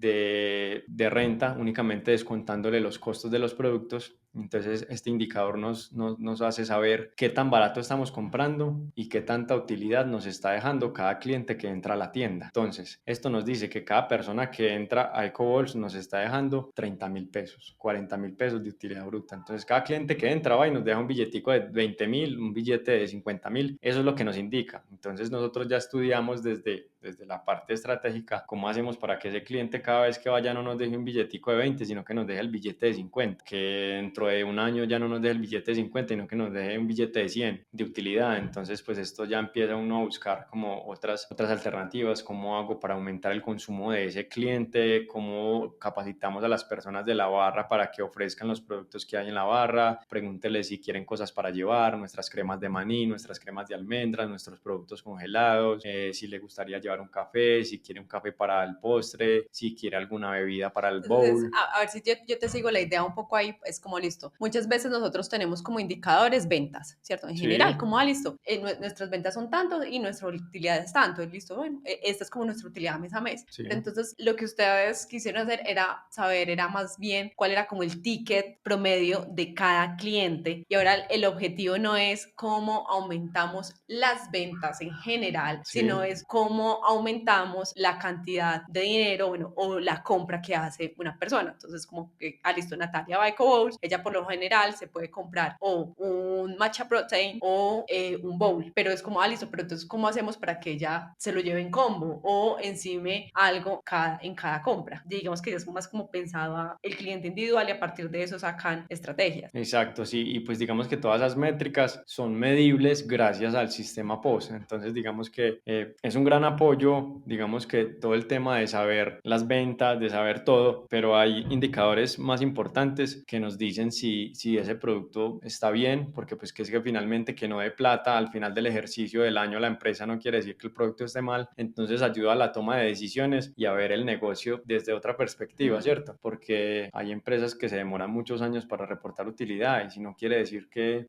renta, únicamente descontándole los costos de los productos. Entonces, este indicador nos hace saber qué tan barato estamos comprando y qué tanta utilidad nos está dejando cada cliente que entra a la tienda. Entonces, esto nos dice que cada persona que entra a EcoBols nos está dejando 30.000 pesos, 40.000 pesos de utilidad bruta. Entonces, cada cliente que entra va y nos deja un billetico de 20.000, un billete de 50.000. Eso es lo que nos indica. Entonces, nosotros ya estudiamos desde la parte estratégica cómo hacemos para que ese cliente cada vez que vaya no nos deje un billetico de 20, sino que nos deje el billete de 50, que dentro de un año ya no nos deje el billete de 50, sino que nos deje un billete de 100 de utilidad. Entonces, pues esto ya empieza uno a buscar como otras alternativas, cómo hago para aumentar el consumo de ese cliente, cómo capacitamos a las personas de la barra para que ofrezcan los productos que hay en la barra, pregúntele si quieren cosas para llevar, nuestras cremas de maní, nuestras cremas de almendras, nuestros productos congelados, si le gustaría llevar un café, si quiere un café para el postre, si quiere alguna bebida para el Entonces, bowl. a ver si yo te sigo la idea un poco ahí, es como listo. Muchas veces nosotros tenemos como indicadores ventas, ¿cierto? En general, Sí, como listo, nuestras ventas son tanto y nuestra utilidad es tanto, listo, bueno, esta es como nuestra utilidad mes a mes. sí. Pero entonces lo que ustedes quisieron hacer era saber, era más bien cuál era como el ticket promedio de cada cliente. Y ahora el objetivo no es cómo aumentamos las ventas en general, sino Sí, es cómo aumentamos la cantidad de dinero, bueno, o la compra que hace una persona. Entonces, como que, listo, Natalia va a EcoBowls, ella por lo general se puede comprar o un matcha protein o un bowl, pero es como, listo, pero entonces, ¿cómo hacemos para que ella se lo lleve en combo o encima algo en cada compra? Digamos que ya es más como pensado a el cliente individual y a partir de eso sacan estrategias. exacto, sí, y pues digamos que todas las métricas son medibles gracias al sistema POS. Entonces, digamos que es un gran apoyo, digamos que todo el tema de saber las ventas, de saber todo, pero hay indicadores más importantes que nos dicen si ese producto está bien, porque pues que es que finalmente que no dé plata al final del ejercicio del año la empresa no quiere decir que el producto esté mal, entonces ayuda a la toma de decisiones y a ver el negocio desde otra perspectiva, ¿cierto? Porque hay empresas que se demoran muchos años para reportar utilidad y si no quiere decir que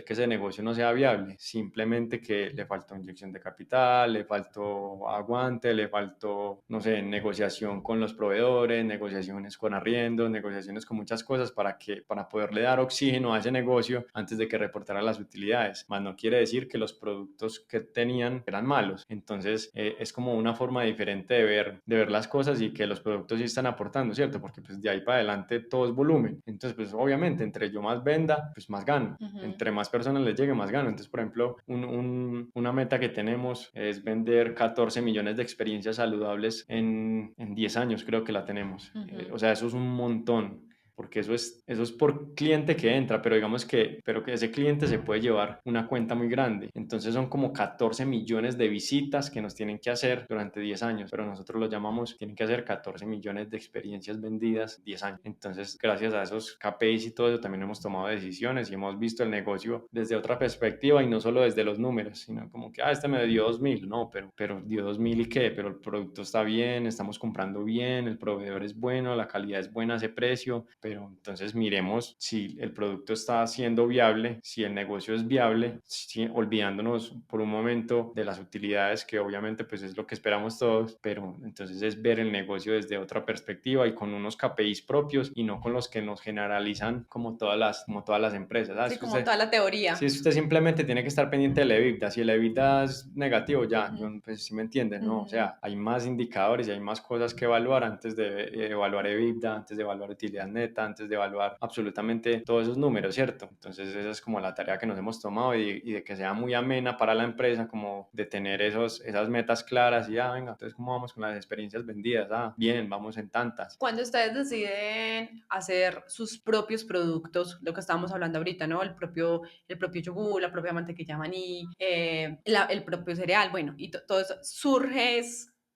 ese negocio no sea viable, simplemente que le faltó inyección de capital, le faltó aguante, le faltó, no sé, negociación con los proveedores, negociaciones con arriendos, negociaciones con muchas cosas para para poderle dar oxígeno a ese negocio antes de que reportara las utilidades. Más no quiere decir que los productos que tenían eran malos. Entonces, es como una forma diferente de ver las cosas y que los productos sí están aportando, ¿cierto? Porque pues de ahí para adelante todo es volumen. Entonces, pues obviamente, entre yo más venda, pues más gano. Ujú. Entre más personas les llegue, más gano. Entonces, por ejemplo, una meta que tenemos es vender 14 millones de experiencias saludables en 10 años, creo que la tenemos. Ujú. O sea, eso es un montón porque eso es por cliente que entra, pero digamos pero que ese cliente se puede llevar una cuenta muy grande. Entonces son como 14 millones de visitas que nos tienen que hacer durante 10 años, pero nosotros lo llamamos, tienen que hacer 14 millones de experiencias vendidas 10 años. Entonces, gracias a esos KPIs y todo eso, también hemos tomado decisiones y hemos visto el negocio desde otra perspectiva y no solo desde los números, sino como que, este me dio 2.000, no, pero dio 2.000 y qué, pero el producto está bien, estamos comprando bien, el proveedor es bueno, la calidad es buena, ese precio, pero entonces miremos si el producto está siendo viable, si el negocio es viable, olvidándonos por un momento de las utilidades que obviamente pues es lo que esperamos todos, pero entonces es ver el negocio desde otra perspectiva y con unos KPIs propios y no con los que nos generalizan como todas las empresas. Sí, Que como usted, toda la si teoría. usted simplemente tiene que estar pendiente del EBITDA, si el EBITDA es negativo, ya, Ujú. pues sí me entienden, ¿no? O Ujú. sea, hay más indicadores y hay más cosas que evaluar antes de evaluar EBITDA, antes de evaluar utilidad neta, antes de evaluar absolutamente todos esos números, ¿cierto? Entonces esa es como la tarea que nos hemos tomado y de que sea muy amena para la empresa, como de tener esas metas claras y, venga, entonces, ¿cómo vamos con las experiencias vendidas? Bien, vamos en tantas. Cuando ustedes deciden hacer sus propios productos, lo que estábamos hablando ahorita, ¿no? El propio yogur, la propia mantequilla maní, el propio cereal, bueno, y todo eso, surge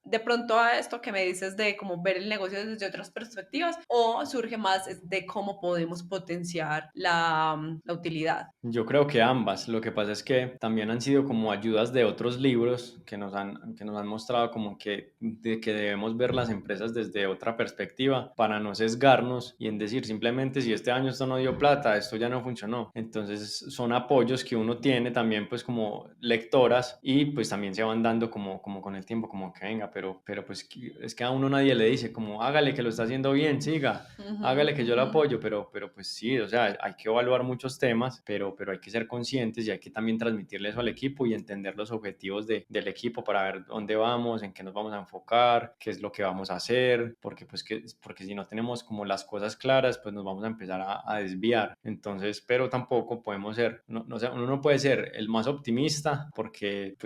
de pronto a esto que me dices de cómo ver el negocio desde otras perspectivas o surge más de cómo podemos potenciar la utilidad. Yo creo que ambas. Lo que pasa es que también han sido como ayudas de otros libros que nos han mostrado como que debemos ver las empresas desde otra perspectiva para no sesgarnos y en decir simplemente si este año esto no dio plata, esto ya no funcionó. Entonces son apoyos que uno tiene también pues como lectoras y pues también se van dando como con el tiempo, como que venga, pero pues es que a uno nadie le dice como hágale que lo está haciendo bien, siga, Ujú, hágale que yo lo ujú. apoyo, pero pues sí, o sea, hay que evaluar muchos temas, pero hay que ser conscientes y hay que también transmitirle eso al equipo y entender los objetivos del equipo para ver dónde vamos, en qué nos vamos a enfocar, qué es lo que vamos a hacer, porque si no tenemos como las cosas claras, pues nos vamos a empezar a desviar. Entonces, pero tampoco podemos ser, no, o sea, uno no puede ser el más optimista porque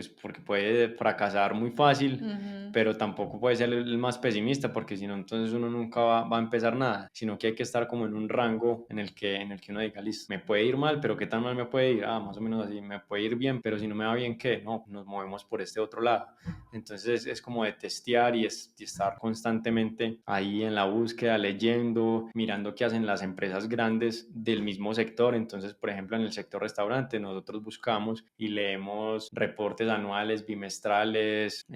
puede fracasar muy fácil, Ujú. pero tampoco puede ser el más pesimista porque si no, entonces uno nunca va a empezar nada, sino que hay que estar como en un rango en el que uno diga, listo, me puede ir mal, pero ¿qué tan mal me puede ir? Más o menos así, me puede ir bien, pero si no me va bien, ¿qué? No, nos movemos por este otro lado. Entonces es como de testear y estar constantemente ahí en la búsqueda, leyendo, mirando qué hacen las empresas grandes del mismo sector. Entonces, por ejemplo, en el sector restaurante, nosotros buscamos y leemos reportes anuales, bimestrales,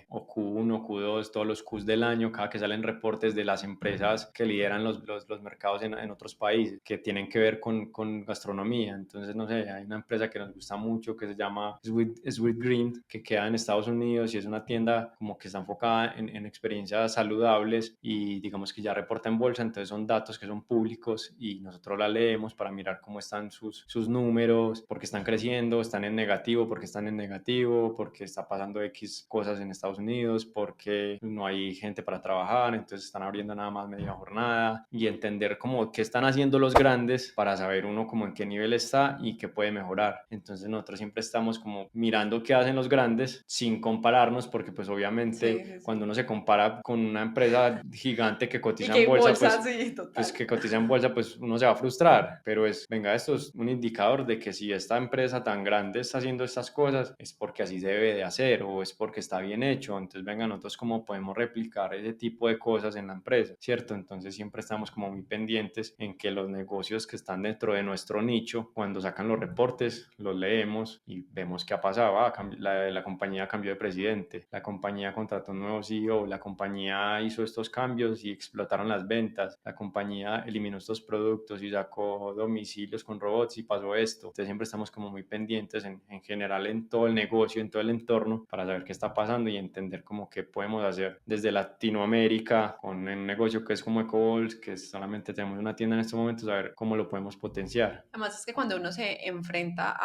o Q1, Q2, todos los Qs del año, cada que salen reportes de las empresas que lideran los mercados en otros países, que tienen que ver con gastronomía. Entonces, no sé, hay una empresa que nos gusta mucho que se llama Sweet Green, que queda en Estados Unidos y es una tienda como que está enfocada en experiencias saludables y digamos que ya reporta en bolsa, entonces son datos que son públicos y nosotros la leemos para mirar cómo están sus números, porque están creciendo, están en negativo, porque están en negativo, porque está pasando X cosas en Estados Unidos, porque no hay gente para trabajar, entonces están abriendo nada más media jornada y entender como qué están haciendo los grandes para saber uno como en qué nivel está y qué puede mejorar. Entonces nosotros siempre estamos como mirando qué hacen los grandes sin compararnos porque pues Sí, obviamente sí, cuando sí. uno se compara con una empresa gigante que Y cotiza que en hay bolsa, bolsa, pues sí, que total. cotiza en bolsa, pues uno se va a frustrar, pero venga, esto es un indicador de que si esta empresa tan grande está haciendo estas cosas, es porque así se debe de hacer o es porque está bien hecho, entonces venga, nosotros cómo podemos replicar ese tipo de cosas en la empresa, ¿cierto? Entonces siempre estamos como muy pendientes en que los negocios que están dentro de nuestro nicho, cuando sacan los reportes, los leemos y vemos qué ha pasado, la compañía cambió de presidente, la compañía contrató un nuevo CEO, la compañía hizo estos cambios y explotaron las ventas, la compañía eliminó estos productos y sacó domicilios con robots y pasó esto. Entonces siempre estamos como muy pendientes en general en todo el negocio, en todo el entorno, para saber qué está pasando y entender entender como qué podemos hacer desde Latinoamérica con un negocio que es como Ecobols, que solamente tenemos una tienda en estos momentos, a ver cómo lo podemos potenciar. Además es que cuando uno se enfrenta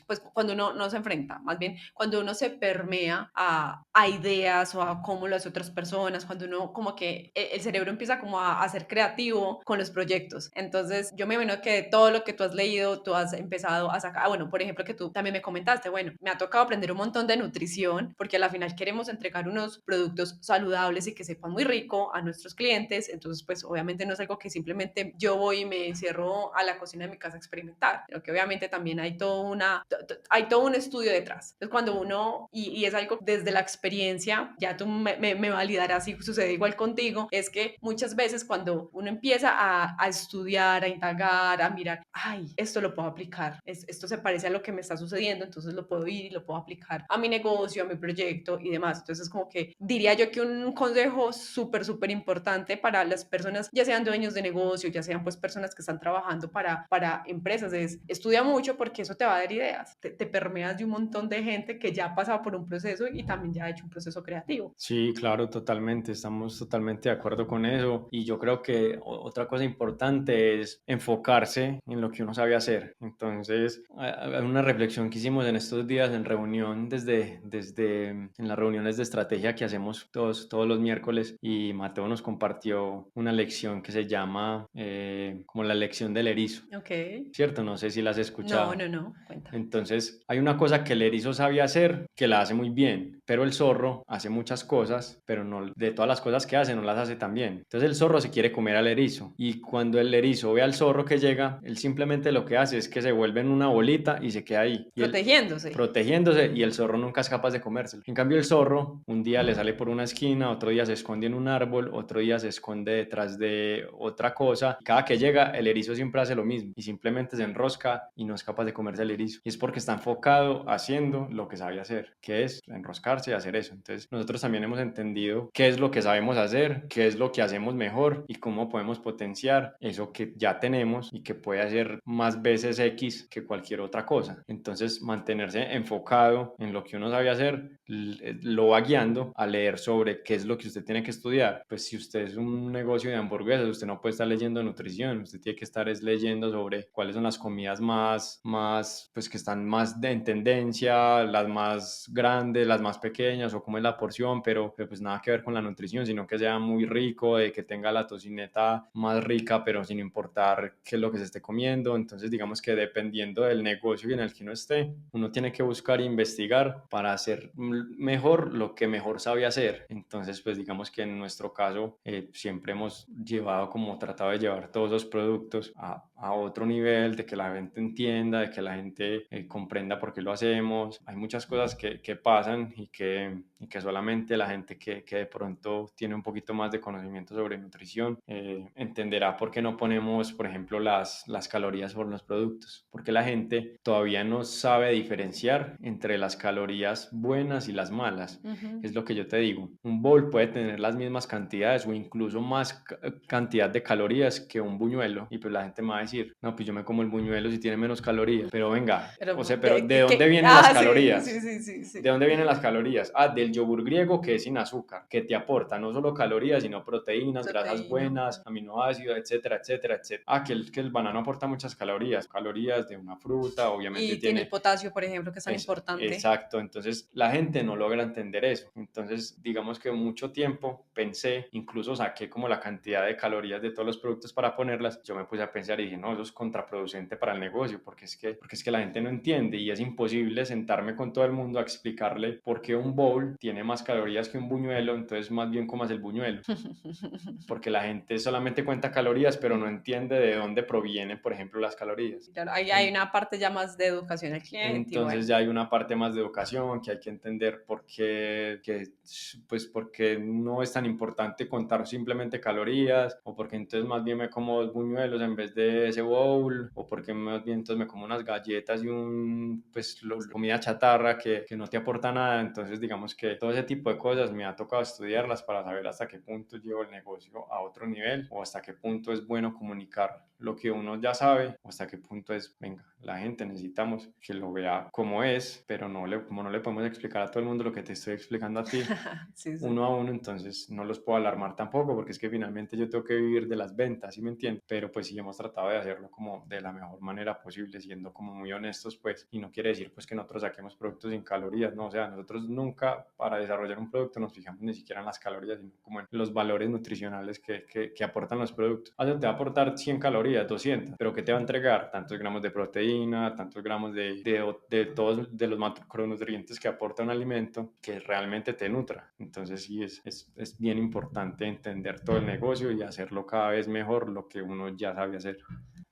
pues cuando uno no se enfrenta, más bien cuando uno se permea a ideas o a cómo lo hace otras personas, cuando uno como que el cerebro empieza como a ser creativo con los proyectos. Entonces yo me imagino que todo lo que tú has leído, tú has empezado a sacar, bueno, por ejemplo, que tú también me comentaste, bueno, me ha tocado aprender un montón de nutrición porque a la final queremos entregar unos productos saludables y que sepan muy rico a nuestros clientes. Entonces, pues obviamente no es algo que simplemente yo voy y me encierro a la cocina de mi casa a experimentar, pero que obviamente también hay todo un estudio detrás. Entonces, cuando uno, y es algo desde la experiencia, ya tú me validarás si sucede igual contigo, es que muchas veces cuando uno empieza a estudiar, a indagar, a mirar, ay, esto lo puedo aplicar, esto se parece a lo que me está sucediendo, entonces lo puedo ir y lo puedo aplicar a mi negocio, a mi proyecto y demás. Entonces, como que diría yo que un consejo súper importante para las personas, ya sean dueños de negocio, ya sean pues personas que están trabajando para empresas, es estudia mucho porque eso te va a dar ideas, te permeas de un montón de gente que ya ha pasado por un proceso y también ya ha hecho un proceso creativo. Sí, claro, totalmente, estamos totalmente de acuerdo con eso y yo creo que otra cosa importante es enfocarse en lo que uno sabe hacer. Entonces, hay una reflexión que hicimos en estos días en reunión, desde en las reuniones de estrategia que hacemos todos los miércoles, y Mateo nos compartió una lección que se llama como la lección del erizo, Ok. ¿cierto? No sé si la has No, escuchado. no, no, cuenta. Entonces, hay una cosa que el erizo sabe hacer, que la hace muy bien, pero el zorro hace muchas cosas, pero no, de todas las cosas que hace, no las hace tan bien. Entonces, el zorro se quiere comer al erizo, y cuando el erizo ve al zorro que llega, él simplemente lo que hace es que se vuelve en una bolita y se queda ahí, y él Protegiéndose. protegiéndose, y el zorro nunca es capaz de comérselo. En cambio, el zorro un día le sale por una esquina, otro día se esconde en un árbol, otro día se esconde detrás de otra cosa. Cada que llega, el erizo siempre hace lo mismo y simplemente se enrosca y no es capaz de comerse el erizo. Y es porque está enfocado haciendo lo que sabe hacer, que es enroscarse y hacer eso. Entonces, nosotros también hemos entendido qué es lo que sabemos hacer, qué es lo que hacemos mejor y cómo podemos potenciar eso que ya tenemos y que puede hacer más veces X que cualquier otra cosa. Entonces, mantenerse enfocado en lo que uno sabe hacer lo va guiando a leer sobre qué es lo que usted tiene que estudiar. Pues si usted es un negocio de hamburguesas, usted no puede estar leyendo nutrición, usted tiene que estar leyendo sobre cuáles son las comidas pues que están más en tendencia, las más grandes, las más pequeñas, o cómo es la porción, pero pues nada que ver con la nutrición, sino que sea muy rico, de que tenga la tocineta más rica, pero sin importar qué es lo que se esté comiendo. Entonces, digamos que dependiendo del negocio en el que uno esté, uno tiene que buscar e investigar para hacer mejor lo que mejor sabe hacer. Entonces, pues digamos que en nuestro caso siempre hemos tratado de llevar todos los productos a otro nivel, de que la gente entienda, de que la gente comprenda por qué lo hacemos. Hay muchas cosas que pasan y que solamente la gente que de pronto tiene un poquito más de conocimiento sobre nutrición entenderá por qué no ponemos, por ejemplo, las calorías por los productos, porque la gente todavía no sabe diferenciar entre las calorías buenas y las malas. Es lo que yo te digo, un bowl puede tener las mismas cantidades o incluso más cantidad de calorías que un buñuelo, y pues la gente me va a decir, no, pues yo me como el buñuelo si tiene menos calorías, pero venga, o sea, pero ¿de dónde vienen las Sí, sí, calorías? sí, sí, ¿De sí. dónde vienen las calorías? Ah, del yogur griego, que es sin azúcar, que te aporta no solo calorías, sino proteínas, grasas Proteína. buenas, aminoácidos, etcétera, etcétera, etcétera. Ah, que el banano aporta muchas calorías, calorías de una fruta, obviamente Y tiene el tiene. potasio, por ejemplo, que es tan importante. Exacto, entonces la gente no logra entender eso. Entonces, digamos que mucho tiempo pensé, incluso saqué como la cantidad de calorías de todos los productos para ponerlas. Yo me puse a pensar y dije, no, eso es contraproducente para el negocio, porque es que la gente no entiende, y es imposible sentarme con todo el mundo a explicarle por qué un bowl tiene más calorías que un buñuelo. Entonces, más bien comas el buñuelo, porque la gente solamente cuenta calorías, pero no entiende de dónde provienen, por ejemplo, las calorías. Claro, ahí hay una parte ya más de educación al cliente y Entonces bueno. ya hay una parte más de educación, que hay que entender pues porque no es tan importante contar simplemente calorías, o porque entonces más bien me como dos buñuelos en vez de ese bowl, o porque más bien entonces me como unas galletas y comida chatarra que no te aporta nada. Entonces digamos que todo ese tipo de cosas me ha tocado estudiarlas para saber hasta qué punto llevo el negocio a otro nivel o hasta qué punto es bueno comunicar lo que uno ya sabe o hasta qué punto es, venga, la gente necesitamos que lo vea como es, pero como no le podemos explicar a todo el mundo lo que te estoy explicando a ti, Sí, sí. uno a uno, entonces no los puedo alarmar tampoco, porque es que finalmente yo tengo que vivir de las ventas, ¿sí me entiendes? Pero pues sí hemos tratado de hacerlo como de la mejor manera posible, siendo como muy honestos, pues, y no quiere decir pues que nosotros saquemos productos sin calorías, no, o sea, nosotros nunca para desarrollar un producto nos fijamos ni siquiera en las calorías, sino como en los valores nutricionales que aportan los productos. O sea, te va a aportar 100 calorías, 200, pero ¿qué te va a entregar? Tantos gramos de proteína, tantos gramos de todos de los macronutrientes que aporta un alimento que realmente te nutra. Entonces sí, es bien importante entender todo el negocio y hacerlo cada vez mejor lo que uno ya sabe hacer.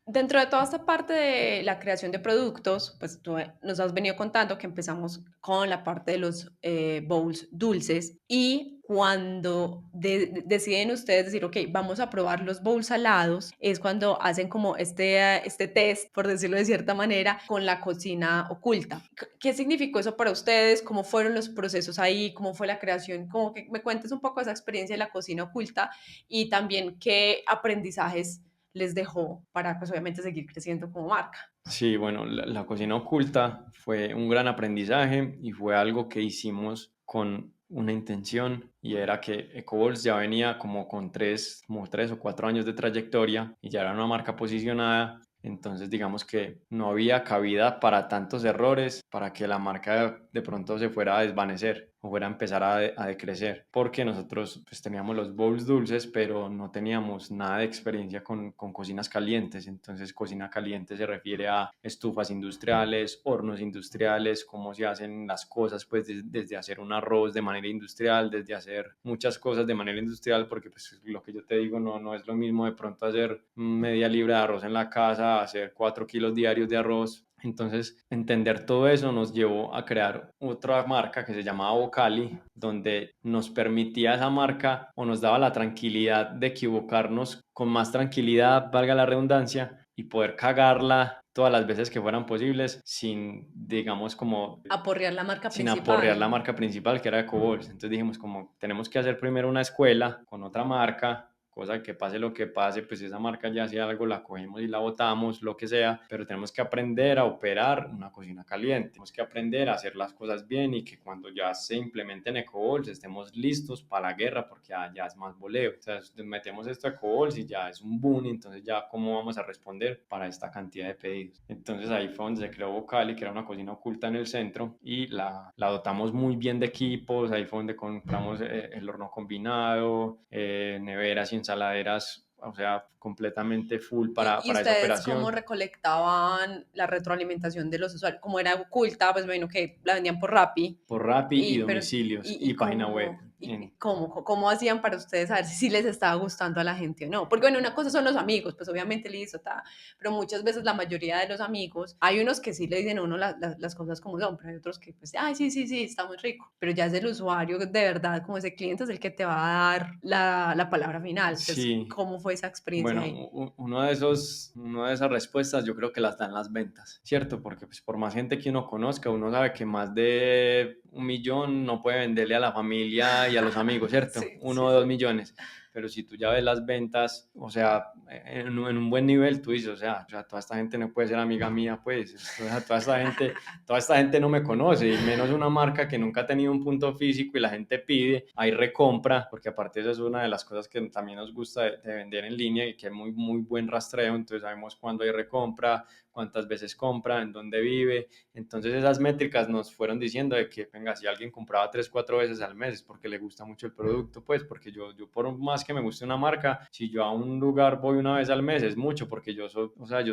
Dentro de toda esta parte de la creación de productos, pues tú nos has venido contando que empezamos con la parte de los bowls dulces y cuando deciden ustedes decir, ok, vamos a probar los bowls salados, es cuando hacen como este test, por decirlo de cierta manera, con la cocina oculta. ¿Qué significó eso para ustedes? ¿Cómo fueron los procesos ahí? ¿Cómo fue la creación? Como que me cuentes un poco esa experiencia de la cocina oculta y también qué aprendizajes les dejó para, pues obviamente, seguir creciendo como marca. Sí, bueno, la cocina oculta fue un gran aprendizaje y fue algo que hicimos con una intención y era que EcoBols ya venía como con como 3 o 4 años de trayectoria y ya era una marca posicionada. Entonces, digamos que no había cabida para tantos errores para que la marca de pronto se fuera a desvanecer o fuera a empezar a decrecer, porque nosotros pues teníamos los bowls dulces, pero no teníamos nada de experiencia con cocinas calientes. Entonces, cocina caliente se refiere a estufas industriales, hornos industriales, cómo se hacen las cosas, pues desde hacer un arroz de manera industrial, desde hacer muchas cosas de manera industrial, porque pues lo que yo te digo no es lo mismo de pronto hacer media libra de arroz en la casa, hacer 4 kilos diarios de arroz. Entonces, entender todo eso nos llevó a crear otra marca que se llamaba Vocali, donde nos permitía esa marca o nos daba la tranquilidad de equivocarnos con más tranquilidad, valga la redundancia, y poder cagarla todas las veces que fueran posibles sin, digamos, como Aporrear la marca sin aporrear la principal. marca principal que era EcoBols. Entonces dijimos como tenemos que hacer primero una escuela con otra marca, cosa que pase lo que pase, pues esa marca ya si algo la cogemos y la botamos, lo que sea, pero tenemos que aprender a operar una cocina caliente, tenemos que aprender a hacer las cosas bien y que cuando ya se implementen EcoBols estemos listos para la guerra porque ya es más voleo. O sea, metemos esto a EcoBols y ya es un boom, entonces ya cómo vamos a responder para esta cantidad de pedidos. Entonces ahí fue donde se creó Vocali, que era una cocina oculta en el centro y la dotamos muy bien de equipos, ahí fue donde compramos el horno combinado, neveras y ensaladeras, o sea, completamente full ¿Y para esa ustedes cómo operación, recolectaban la retroalimentación de los usuarios? Como era oculta, pues bueno, que la vendían por Rappi, por Rappi y y, pero, domicilios y y página web. cómo, cómo hacían para ustedes saber si les estaba gustando a la gente o no. Porque bueno, una cosa son los amigos, pues obviamente listo, pero muchas veces la mayoría de los amigos, hay unos que sí le dicen a uno las cosas como son, pero hay otros que pues, ay, sí, sí, sí, está muy rico. Pero ya es el usuario de verdad, como ese cliente es el que te va a dar la palabra final. Entonces, Sí, ¿cómo fue esa experiencia bueno, ahí? una de esas respuestas yo creo que las dan las ventas, ¿cierto? Porque pues por más gente que uno conozca, uno sabe que más de 1 millón no puede venderle a la familia y a los amigos, ¿cierto? Sí, Uno sí, o sí. 2 millones. Pero si tú ya ves las ventas, o sea, en un buen nivel, tú dices, o sea, toda esta gente no puede ser amiga mía, pues, o sea, toda esta gente no me conoce, y menos una marca que nunca ha tenido un punto físico y la gente pide, hay recompra, porque aparte eso es una de las cosas que también nos gusta de vender en línea y que hay muy, muy buen rastreo, entonces sabemos cuándo hay recompra, cuántas veces compra, en dónde vive, entonces esas métricas nos fueron diciendo de que, venga, si alguien compraba 3, 4 veces al mes es porque le gusta mucho el producto, pues, porque yo por más que me guste una marca, si yo a un lugar voy una vez al mes es mucho, porque yo soy, o sea, a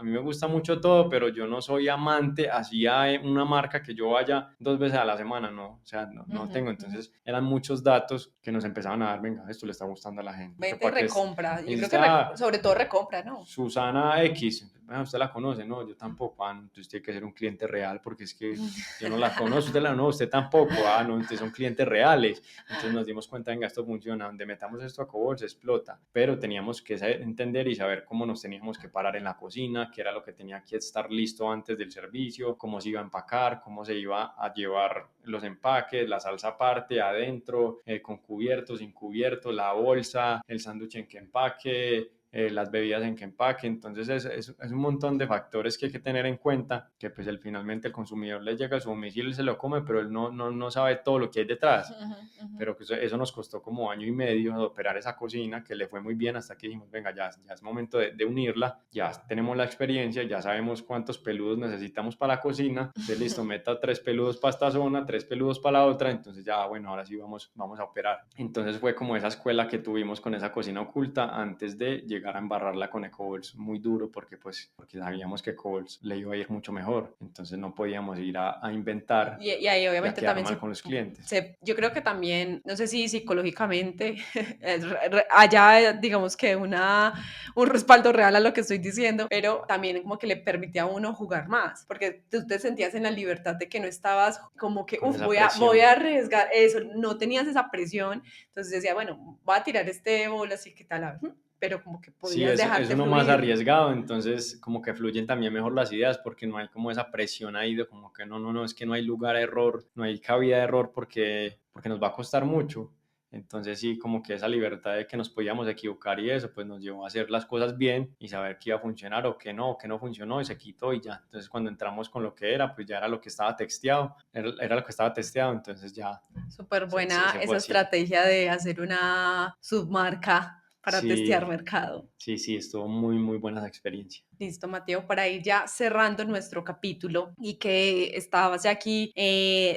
mí me gusta mucho todo, pero yo no soy amante así a una marca que yo vaya 2 veces a la semana, no, o sea, no Ujú, tengo, ujú. entonces eran muchos datos que nos empezaban a dar, venga, esto le está gustando a la gente, que Venta y para que recompra. y Yo creo que está sobre todo recompra, ¿no? Susana X, "Ah, usted la conoce, no, yo tampoco, ah, no, entonces tiene que ser un cliente real porque es que yo no la conozco, usted la no, usted tampoco, ah, no, entonces son clientes reales". Entonces nos dimos cuenta, venga, esto funciona, donde metamos esto a Cobol se explota, pero teníamos que entender y saber cómo nos teníamos que parar en la cocina, qué era lo que tenía que estar listo antes del servicio, cómo se iba a empacar, cómo se iba a llevar los empaques, la salsa aparte, adentro, con cubiertos, sin cubiertos, la bolsa, el sándwich en que empaque, las bebidas en que empaque. Entonces es un montón de factores que hay que tener en cuenta, que pues finalmente el consumidor le llega a su domicilio y se lo come, pero él no sabe todo lo que hay detrás. Pero pues eso nos costó como año y medio de operar esa cocina, que le fue muy bien hasta que dijimos, venga, ya es momento de unirla, ya tenemos la experiencia, ya sabemos cuántos peludos necesitamos para la cocina, entonces listo, meta 3 peludos para esta zona, 3 peludos para la otra, entonces ya, bueno, ahora sí vamos a operar. Entonces fue como esa escuela que tuvimos con esa cocina oculta antes de llegar a embarrarla con Ecobols muy duro, porque sabíamos que Ecobols le iba a ir mucho mejor, entonces no podíamos ir a inventar Y ahí y a obviamente quedar también mal con los clientes. yo creo que también, no sé si psicológicamente haya, digamos que un respaldo real a lo que estoy diciendo, pero también como que le permitía a uno jugar más, porque tú te sentías en la libertad de que no estabas como que, Con uff, esa voy presión. a arriesgar eso, no tenías esa presión, entonces decía, bueno, voy a tirar este bola así que tal, pero como que Sí, podías es dejarte uno más fluir. arriesgado, entonces como que fluyen también mejor las ideas porque no hay como esa presión ahí de como que no, es que no hay lugar a error, no hay cabida de error porque nos va a costar mucho. Entonces sí, como que esa libertad de que nos podíamos equivocar y eso, pues nos llevó a hacer las cosas bien y saber qué iba a funcionar o que no funcionó y se quitó y ya. Entonces cuando entramos con lo que era, pues ya era lo que estaba texteado, era lo que estaba testeado, entonces ya Súper buena se fue esa así. estrategia de hacer una submarca para testear Sí, mercado. sí, estuvo muy, muy buena esa experiencia. Listo, Mateo, para ir ya cerrando nuestro capítulo y que estabas aquí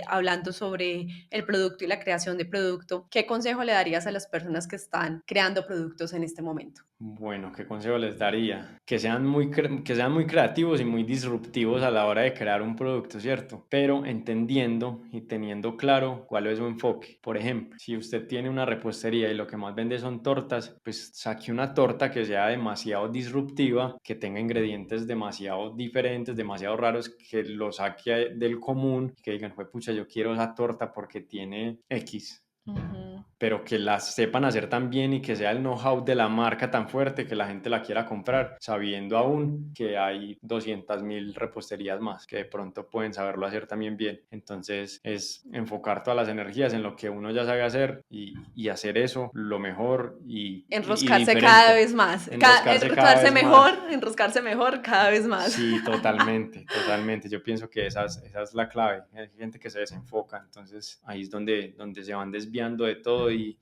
hablando sobre el producto y la creación de producto, ¿qué consejo le darías a las personas que están creando productos en este momento? Bueno, ¿qué consejo les daría? Que sean muy creativos y muy disruptivos a la hora de crear un producto, ¿cierto? Pero entendiendo y teniendo claro cuál es su enfoque. Por ejemplo, si usted tiene una repostería y lo que más vende son tortas, pues saque una torta que sea demasiado disruptiva, que tenga ingredientes demasiado diferentes, demasiado raros, que lo saque del común, que digan, fue pucha, yo quiero esa torta porque tiene X, Ujú. pero que las sepan hacer tan bien y que sea el know-how de la marca tan fuerte que la gente la quiera comprar, sabiendo aún que hay 200.000 reposterías más que de pronto pueden saberlo hacer también bien. Entonces es enfocar todas las energías en lo que uno ya sabe hacer y hacer eso lo mejor y Enroscarse cada diferente, vez más, enroscarse cada vez más. enroscarse mejor cada vez más. Sí, totalmente, totalmente. Yo pienso que esa es la clave. Hay gente que se desenfoca, entonces ahí es donde se van desviando de todo y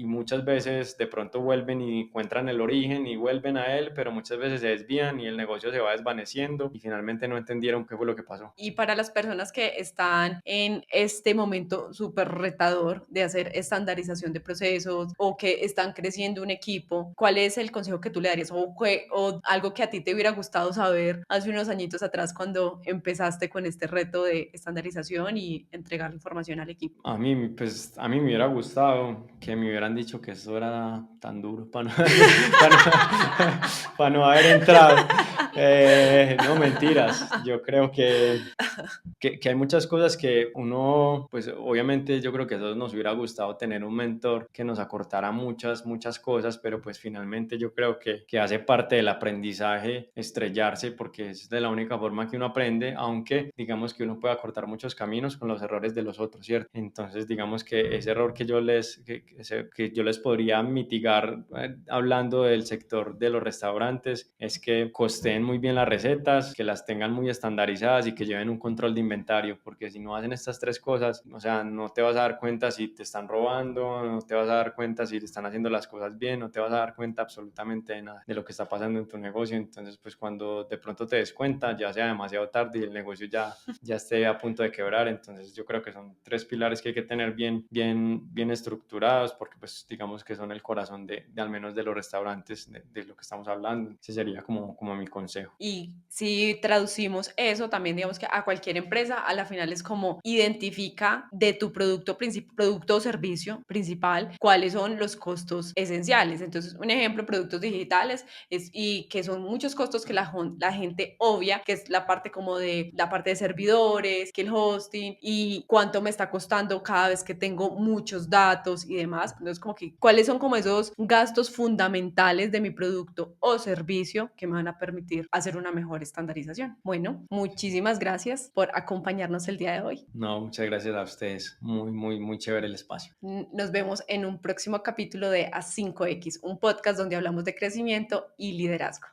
muchas veces de pronto vuelven y encuentran el origen y vuelven a él, pero muchas veces se desvían y el negocio se va desvaneciendo y finalmente no entendieron qué fue lo que pasó. Y para las personas que están en este momento súper retador de hacer estandarización de procesos o que están creciendo un equipo, ¿cuál es el consejo que tú le darías? O algo que a ti te hubiera gustado saber hace unos añitos atrás cuando empezaste con este reto de estandarización y entregar la información al equipo. A mí me hubiera gustado que me hubieran dicho que eso era tan duro para no, para no, para no haber entrado. No, mentiras. Yo creo que hay muchas cosas que uno, pues obviamente yo creo que a todos nos hubiera gustado tener un mentor que nos acortara muchas cosas, pero pues finalmente yo creo que hace parte del aprendizaje estrellarse porque es de la única forma que uno aprende, aunque digamos que uno puede acortar muchos caminos con los errores de los otros, ¿cierto? Entonces digamos que ese error que yo les podría mitigar hablando del sector de los restaurantes es que costeen muy bien las recetas, que las tengan muy estandarizadas y que lleven un control de inventario, porque si no hacen estas tres cosas, o sea, no te vas a dar cuenta si te están robando, no te vas a dar cuenta si te están haciendo las cosas bien, no te vas a dar cuenta absolutamente de nada de lo que está pasando en tu negocio. Entonces, pues cuando de pronto te des cuenta, ya sea demasiado tarde y el negocio ya esté a punto de quebrar. Entonces, yo creo que son tres pilares que hay que tener bien estructurados, porque pues digamos que son el corazón de al menos de los restaurantes, de lo que estamos hablando. Ese sería como mi consejo. consejo. Y si traducimos eso, también digamos que a cualquier empresa, a la final es como identifica de tu producto o servicio principal, cuáles son los costos esenciales. Entonces, un ejemplo, productos digitales, y que son muchos costos que la gente obvia, que es la parte como de la parte de servidores, que el hosting y cuánto me está costando cada vez que tengo muchos datos y demás. Entonces, como que cuáles son como esos gastos fundamentales de mi producto o servicio que me van a permitir hacer una mejor estandarización. Bueno, muchísimas gracias por acompañarnos el día de hoy. No, muchas gracias a ustedes. Muy, muy, muy chévere el espacio. Nos vemos en un próximo capítulo de A5X, un podcast donde hablamos de crecimiento y liderazgo.